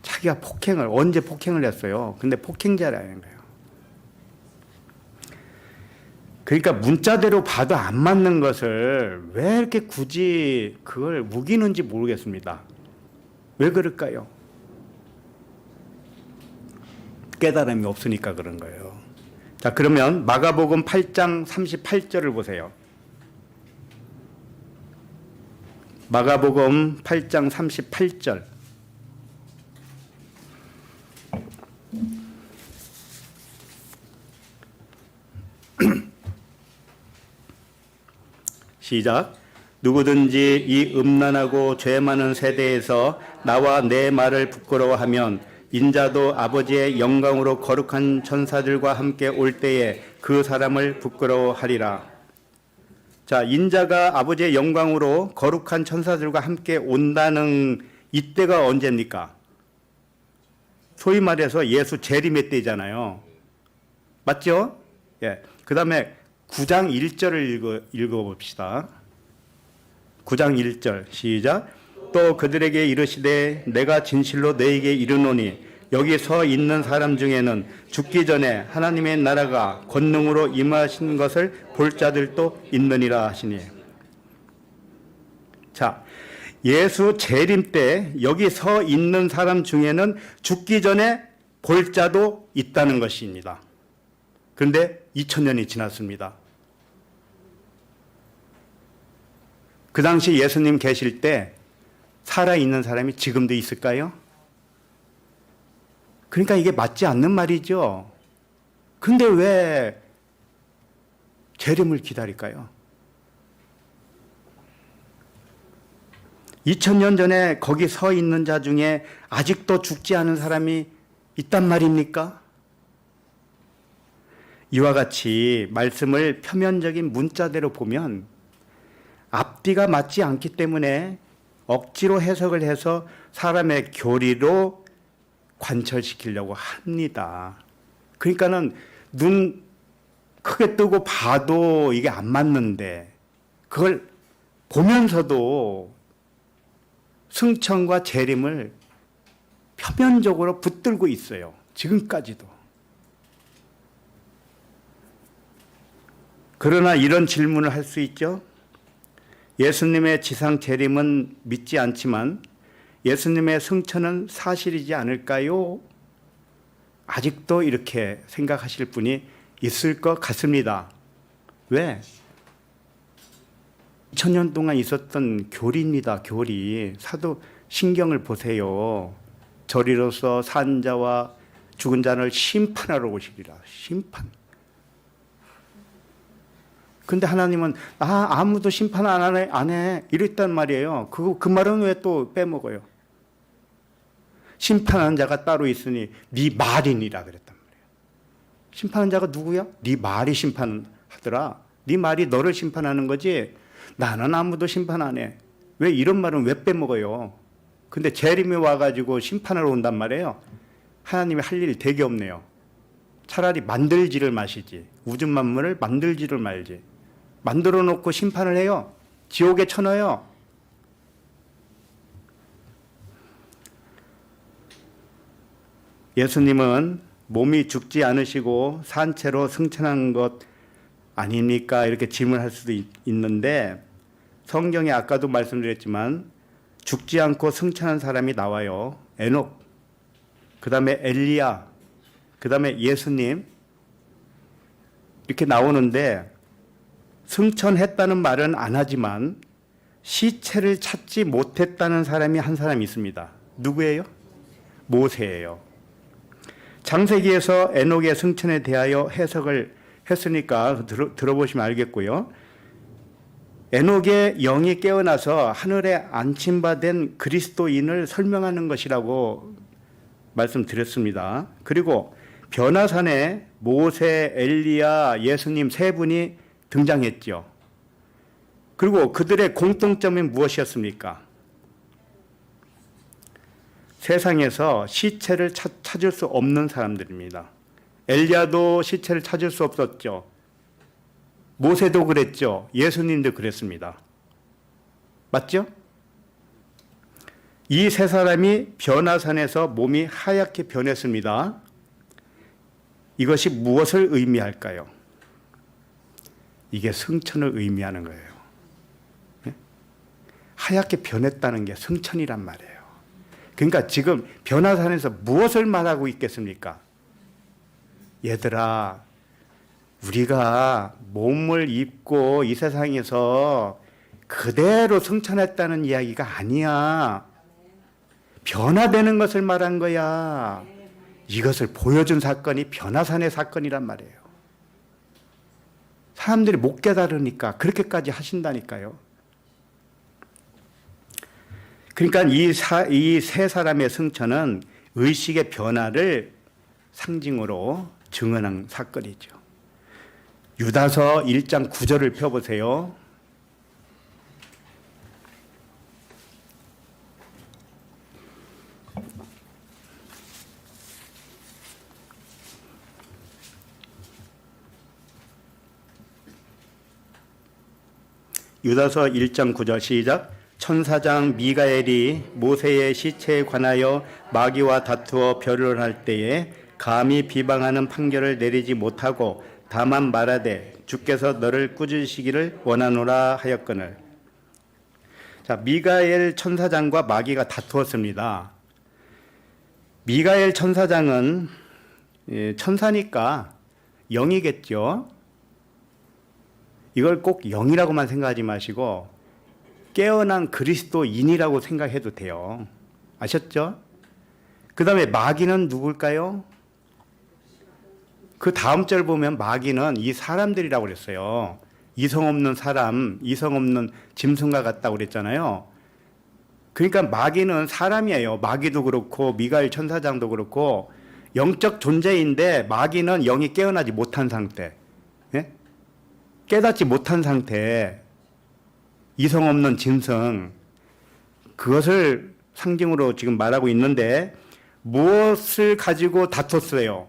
자기가 언제 폭행을 했어요? 근데 폭행자라는 거예요. 그러니까 문자대로 봐도 안 맞는 것을 왜 이렇게 굳이 그걸 우기는지 모르겠습니다. 왜 그럴까요? 깨달음이 없으니까 그런 거예요. 자, 그러면 마가복음 8장 38절을 보세요. 마가복음 8장 38절. 시작. 누구든지 이 음란하고 죄 많은 세대에서 나와 내 말을 부끄러워하면 인자도 아버지의 영광으로 거룩한 천사들과 함께 올 때에 그 사람을 부끄러워하리라. 자, 인자가 아버지의 영광으로 거룩한 천사들과 함께 온다는 이때가 언제입니까? 소위 말해서 예수 재림의 때잖아요. 맞죠? 예. 그 다음에 9장 1절을 읽어봅시다. 9장 1절 시작. 또 그들에게 이르시되 내가 진실로 너에게 이르노니 여기 서 있는 사람 중에는 죽기 전에 하나님의 나라가 권능으로 임하신 것을 볼 자들도 있느니라 하시니. 자, 예수 재림 때 여기 서 있는 사람 중에는 죽기 전에 볼 자도 있다는 것입니다. 그런데 2000년이 지났습니다. 그 당시 예수님 계실 때 살아있는 사람이 지금도 있을까요? 그러니까 이게 맞지 않는 말이죠. 근데 왜 재림을 기다릴까요? 2000년 전에 거기 서 있는 자 중에 아직도 죽지 않은 사람이 있단 말입니까? 이와 같이 말씀을 표면적인 문자대로 보면 앞뒤가 맞지 않기 때문에 억지로 해석을 해서 사람의 교리로 관철시키려고 합니다. 그러니까는 눈 크게 뜨고 봐도 이게 안 맞는데 그걸 보면서도 승천과 재림을 표면적으로 붙들고 있어요. 지금까지도. 그러나 이런 질문을 할 수 있죠. 예수님의 지상 재림은 믿지 않지만 예수님의 승천은 사실이지 않을까요? 아직도 이렇게 생각하실 분이 있을 것 같습니다. 왜? 2000년 동안 있었던 교리입니다. 교리. 사도 신경을 보세요. 저리로서 산 자와 죽은 자를 심판하러 오시리라. 심판. 근데 하나님은 아무도 심판 안 해. 이랬단 말이에요. 그 말은 왜 또 빼먹어요? 심판하는 자가 따로 있으니 네 말이니라 그랬단 말이에요. 심판하는 자가 누구야? 네 말이 심판하더라. 네 말이 너를 심판하는 거지. 나는 아무도 심판 안 해. 왜 이런 말은 왜 빼먹어요? 근데 재림이 와가지고 심판하러 온단 말이에요. 하나님이 할 일이 되게 없네요. 차라리 만들지를 마시지. 우주 만물을 만들지를 말지. 만들어 놓고 심판을 해요. 지옥에 쳐넣어요. 예수님은 몸이 죽지 않으시고 산채로 승천한 것 아닙니까? 이렇게 질문할 수도 있는데 성경에 아까도 말씀드렸지만 죽지 않고 승천한 사람이 나와요. 에녹, 그 다음에 엘리야, 그 다음에 예수님 이렇게 나오는데 승천했다는 말은 안 하지만 시체를 찾지 못했다는 사람이 한 사람이 있습니다. 누구예요? 모세예요. 창세기에서 에녹의 승천에 대하여 해석을 했으니까 들어보시면 알겠고요. 에녹의 영이 깨어나서 하늘에 안침받은 그리스도인을 설명하는 것이라고 말씀드렸습니다. 그리고 변화산에 모세, 엘리야, 예수님 세 분이 등장했죠. 그리고 그들의 공통점이 무엇이었습니까? 세상에서 시체를 찾을 수 없는 사람들입니다. 엘리야도 시체를 찾을 수 없었죠. 모세도 그랬죠. 예수님도 그랬습니다. 맞죠? 이 세 사람이 변화산에서 몸이 하얗게 변했습니다. 이것이 무엇을 의미할까요? 이게 승천을 의미하는 거예요. 네? 하얗게 변했다는 게 승천이란 말이에요. 그러니까 지금 변화산에서 무엇을 말하고 있겠습니까? 얘들아, 우리가 몸을 입고 이 세상에서 그대로 승천했다는 이야기가 아니야. 변화되는 것을 말한 거야. 이것을 보여준 사건이 변화산의 사건이란 말이에요. 사람들이 못 깨달으니까 그렇게까지 하신다니까요. 그러니까 이 세 사람의 승천은 의식의 변화를 상징으로 증언한 사건이죠. 유다서 1장 9절을 펴보세요. 유다서 1장 9절 시작. 천사장 미가엘이 모세의 시체에 관하여 마귀와 다투어 변론할 때에 감히 비방하는 판결을 내리지 못하고 다만 말하되 주께서 너를 꾸짖으시기를 원하노라 하였거늘. 자, 미가엘 천사장과 마귀가 다투었습니다. 미가엘 천사장은 천사니까 영이겠죠. 이걸 꼭 영이라고만 생각하지 마시고 깨어난 그리스도인이라고 생각해도 돼요. 아셨죠? 그 다음에 마귀는 누굴까요? 그 다음 절 보면 마귀는 이 사람들이라고 그랬어요. 이성 없는 사람, 이성 없는 짐승과 같다고 그랬잖아요. 그러니까 마귀는 사람이에요. 마귀도 그렇고 미가엘 천사장도 그렇고 영적 존재인데 마귀는 영이 깨어나지 못한 상태, 예? 깨닫지 못한 상태, 이성 없는 짐승, 그것을 상징으로 지금 말하고 있는데 무엇을 가지고 다퉜어요?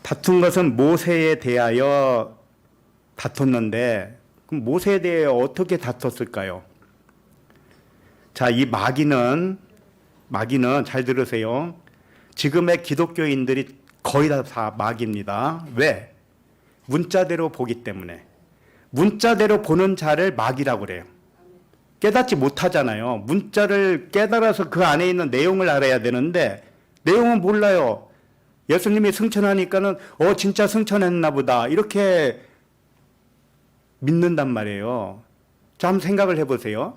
다툰 것은 모세에 대하여 다퉜는데 그럼 모세에 대해 어떻게 다퉜을까요? 자, 이 마귀는 잘 들으세요. 지금의 기독교인들이 거의 다 마귀입니다. 왜? 문자대로 보기 때문에. 문자대로 보는 자를 마귀라고 그래요. 깨닫지 못하잖아요. 문자를 깨달아서 그 안에 있는 내용을 알아야 되는데 내용은 몰라요. 예수님이 승천하니까는 진짜 승천했나 보다 이렇게 믿는단 말이에요. 자, 한번 생각을 해보세요.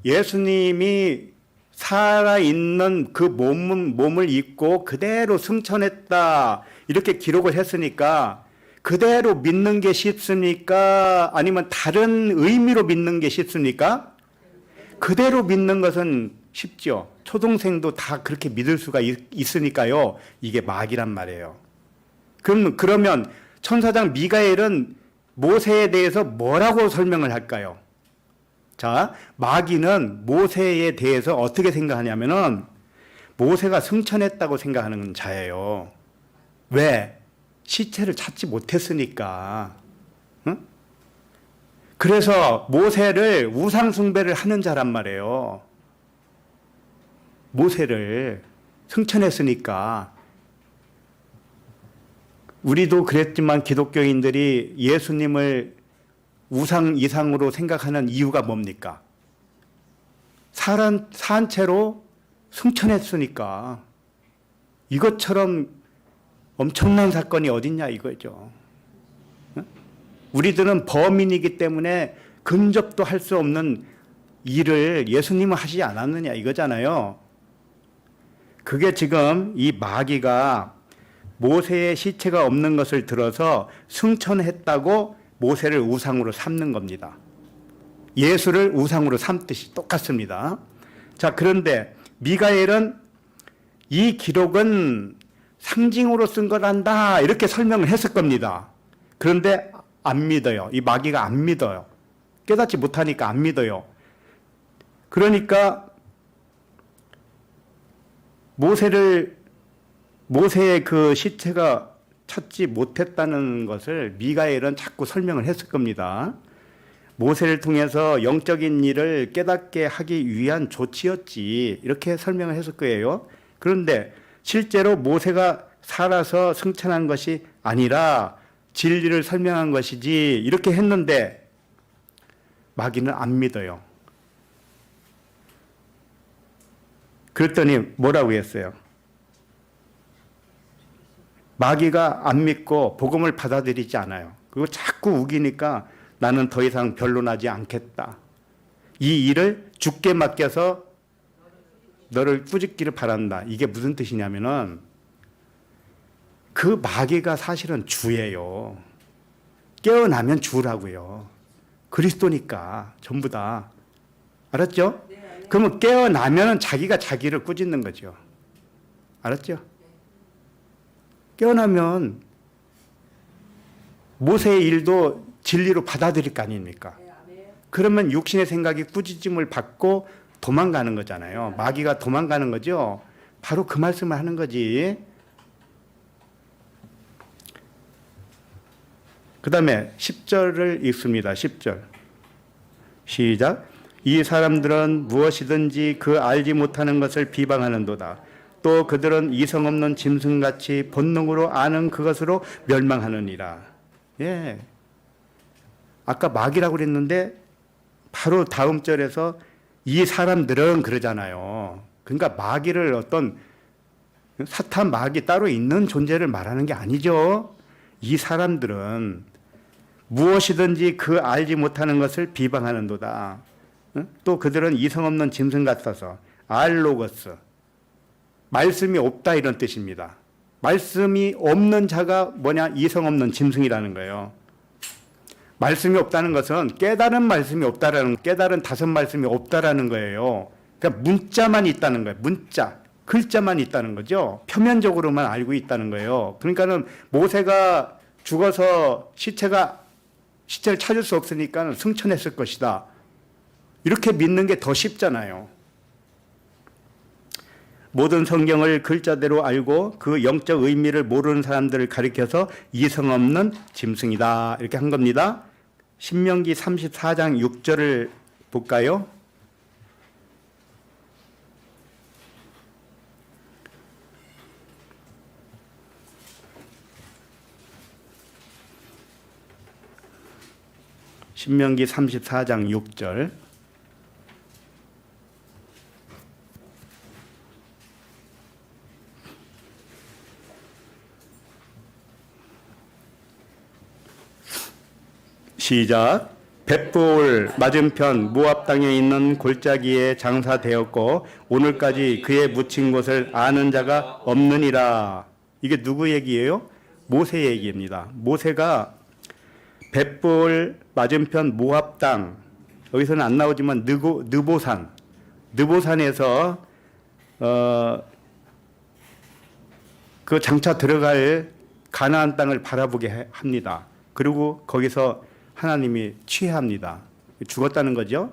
예수님이 살아있는 그 몸을 입고 그대로 승천했다 이렇게 기록을 했으니까 그대로 믿는 게 쉽습니까? 아니면 다른 의미로 믿는 게 쉽습니까? 그대로 믿는 것은 쉽죠. 초등생도 다 그렇게 믿을 수가 있으니까요. 이게 마귀란 말이에요. 그러면 천사장 미가엘은 모세에 대해서 뭐라고 설명을 할까요? 자, 마귀는 모세에 대해서 어떻게 생각하냐면은 모세가 승천했다고 생각하는 자예요. 왜? 시체를 찾지 못했으니까. 응? 그래서 모세를 우상숭배를 하는 자란 말이에요. 모세를 승천했으니까. 우리도 그랬지만 기독교인들이 예수님을 우상 이상으로 생각하는 이유가 뭡니까? 산 채로 승천했으니까. 이것처럼 엄청난 사건이 어딨냐 이거죠. 우리들은 범인이기 때문에 근접도 할 수 없는 일을 예수님은 하시지 않았느냐 이거잖아요. 그게 지금 이 마귀가 모세의 시체가 없는 것을 들어서 승천했다고 모세를 우상으로 삼는 겁니다. 예수를 우상으로 삼듯이 똑같습니다. 자, 그런데 미가엘은 이 기록은 상징으로 쓴 거란다 이렇게 설명을 했을 겁니다. 그런데 안 믿어요. 이 마귀가 안 믿어요. 깨닫지 못하니까 안 믿어요. 그러니까 모세의 그 시체가 찾지 못했다는 것을 미가엘은 자꾸 설명을 했을 겁니다. 모세를 통해서 영적인 일을 깨닫게 하기 위한 조치였지 이렇게 설명을 했을 거예요. 그런데 실제로 모세가 살아서 승천한 것이 아니라 진리를 설명한 것이지 이렇게 했는데 마귀는 안 믿어요. 그랬더니 뭐라고 했어요? 마귀가 안 믿고 복음을 받아들이지 않아요. 그리고 자꾸 우기니까 나는 더 이상 변론하지 않겠다. 이 일을 주께 맡겨서 너를 꾸짖기를 바란다. 이게 무슨 뜻이냐면은 그 마귀가 사실은 주예요. 깨어나면 주라고요. 그리스도니까 전부 다. 알았죠? 그러면 깨어나면 자기가 자기를 꾸짖는 거죠. 알았죠? 깨어나면 모세의 일도 진리로 받아들일 거 아닙니까? 그러면 육신의 생각이 꾸짖음을 받고 도망가는 거잖아요. 마귀가 도망가는 거죠. 바로 그 말씀을 하는 거지. 그 다음에 10절을 읽습니다. 10절. 시작. 이 사람들은 무엇이든지 그 알지 못하는 것을 비방하는도다. 또 그들은 이성 없는 짐승같이 본능으로 아는 그것으로 멸망하느니라. 예. 아까 마귀라고 그랬는데 바로 다음 절에서 이 사람들은 그러잖아요. 그러니까 마귀를 어떤 사탄 마귀 따로 있는 존재를 말하는 게 아니죠. 이 사람들은 무엇이든지 그 알지 못하는 것을 비방하는도다. 또 그들은 이성 없는 짐승 같아서 알로거스. 말씀이 없다 이런 뜻입니다. 말씀이 없는 자가 뭐냐? 이성 없는 짐승이라는 거예요. 말씀이 없다는 것은 깨달은 말씀이 없다라는, 깨달은 다섯 말씀이 없다라는 거예요. 그러니까 문자만 있다는 거예요. 문자, 글자만 있다는 거죠. 표면적으로만 알고 있다는 거예요. 그러니까는 모세가 죽어서 시체를 찾을 수 없으니까 승천했을 것이다. 이렇게 믿는 게 더 쉽잖아요. 모든 성경을 글자대로 알고 그 영적 의미를 모르는 사람들을 가리켜서 이성 없는 짐승이다. 이렇게 한 겁니다. 신명기 34장 6절을 볼까요? 신명기 34장 6절. 시작. 벳볼 맞은편 모압 땅에 있는 골짜기에 장사되었고 오늘까지 그의 묻힌 곳을 아는 자가 없느니라. 이게 누구 얘기예요? 모세 얘기입니다. 모세가 벳볼 맞은편 모압 땅, 여기서는 안 나오지만 느보산에서 그 장차 들어갈 가나안 땅을 바라보게 합니다. 그리고 거기서 하나님이 취해합니다. 죽었다는 거죠.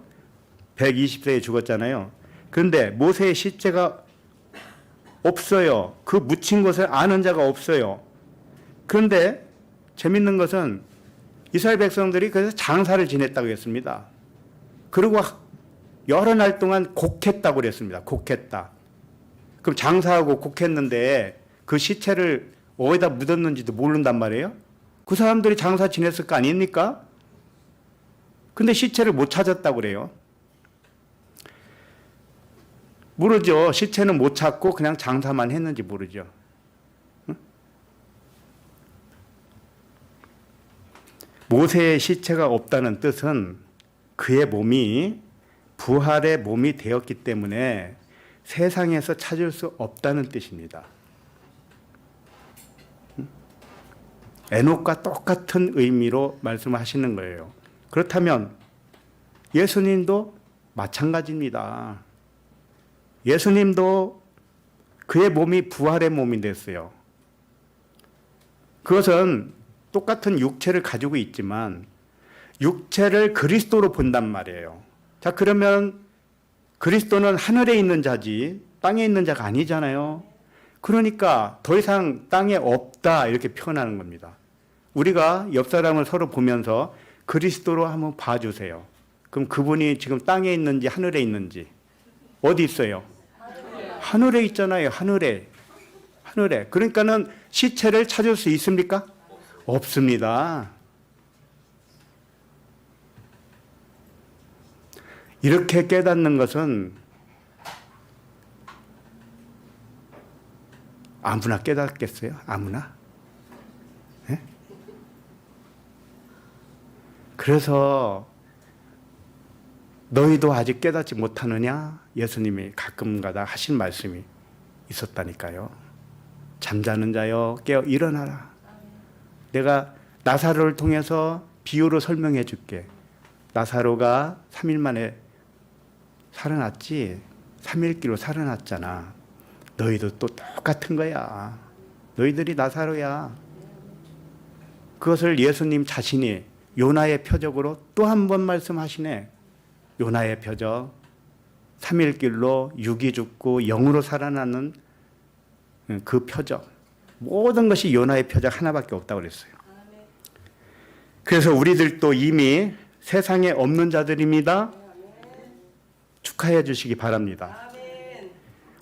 120세에 죽었잖아요. 그런데 모세의 시체가 없어요. 그 묻힌 것을 아는 자가 없어요. 그런데 재밌는 것은 이스라엘 백성들이 그래서 장사를 지냈다고 했습니다. 그리고 여러 날 동안 곡했다고 그랬습니다. 곡했다. 그럼 장사하고 곡했는데 그 시체를 어디다 묻었는지도 모른단 말이에요. 그 사람들이 장사 지냈을 거 아닙니까? 근데 시체를 못 찾았다고 그래요. 모르죠. 시체는 못 찾고 그냥 장사만 했는지 모르죠. 응? 모세의 시체가 없다는 뜻은 그의 몸이 부활의 몸이 되었기 때문에 세상에서 찾을 수 없다는 뜻입니다. 에녹과 똑같은 의미로 말씀하시는 거예요. 그렇다면 예수님도 마찬가지입니다. 예수님도 그의 몸이 부활의 몸이 됐어요. 그것은 똑같은 육체를 가지고 있지만 육체를 그리스도로 본단 말이에요. 자, 그러면 그리스도는 하늘에 있는 자지 땅에 있는 자가 아니잖아요. 그러니까 더 이상 땅에 없다 이렇게 표현하는 겁니다. 우리가 옆 사람을 서로 보면서 그리스도로 한번 봐주세요. 그럼 그분이 지금 땅에 있는지 하늘에 있는지 어디 있어요? 하늘에 있잖아요. 하늘에. 그러니까는 시체를 찾을 수 있습니까? 없습니다. 이렇게 깨닫는 것은 아무나 깨닫겠어요? 아무나? 네? 그래서 너희도 아직 깨닫지 못하느냐? 예수님이 가끔가다 하신 말씀이 있었다니까요. 잠자는 자여 깨어 일어나라. 내가 나사로를 통해서 비유로 설명해 줄게. 나사로가 3일 만에 살아났지. 3일기로 살아났잖아. 너희도 또 똑같은 거야. 너희들이 나사로야. 그것을 예수님 자신이 요나의 표적으로 또 한 번 말씀하시네. 요나의 표적. 3일길로 육이 죽고 영으로 살아나는 그 표적. 모든 것이 요나의 표적 하나밖에 없다고 그랬어요. 그래서 우리들도 이미 세상에 없는 자들입니다. 축하해 주시기 바랍니다.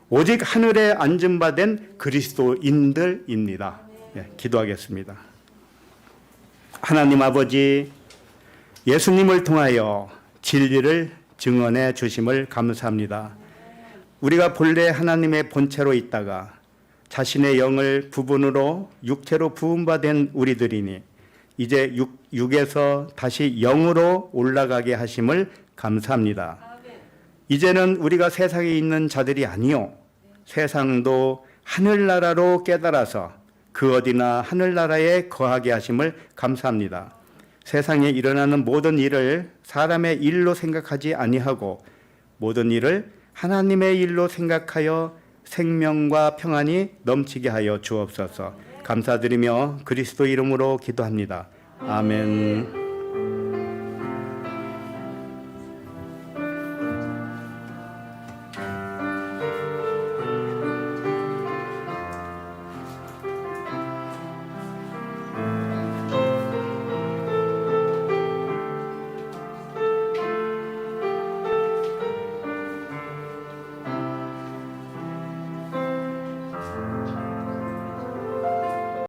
오직 하늘에 앉은 바 된 그리스도인들입니다. 네, 기도하겠습니다. 하나님 아버지, 예수님을 통하여 진리를 증언해 주심을 감사합니다. 우리가 본래 하나님의 본체로 있다가 자신의 영을 부분으로 육체로 부음받은 우리들이니 이제 육에서 다시 영으로 올라가게 하심을 감사합니다. 이제는 우리가 세상에 있는 자들이 아니요 세상도 하늘나라로 깨달아서 그 어디나 하늘나라에 거하게 하심을 감사합니다. 세상에 일어나는 모든 일을 사람의 일로 생각하지 아니하고 모든 일을 하나님의 일로 생각하여 생명과 평안이 넘치게 하여 주옵소서. 감사드리며 그리스도 이름으로 기도합니다. 아멘.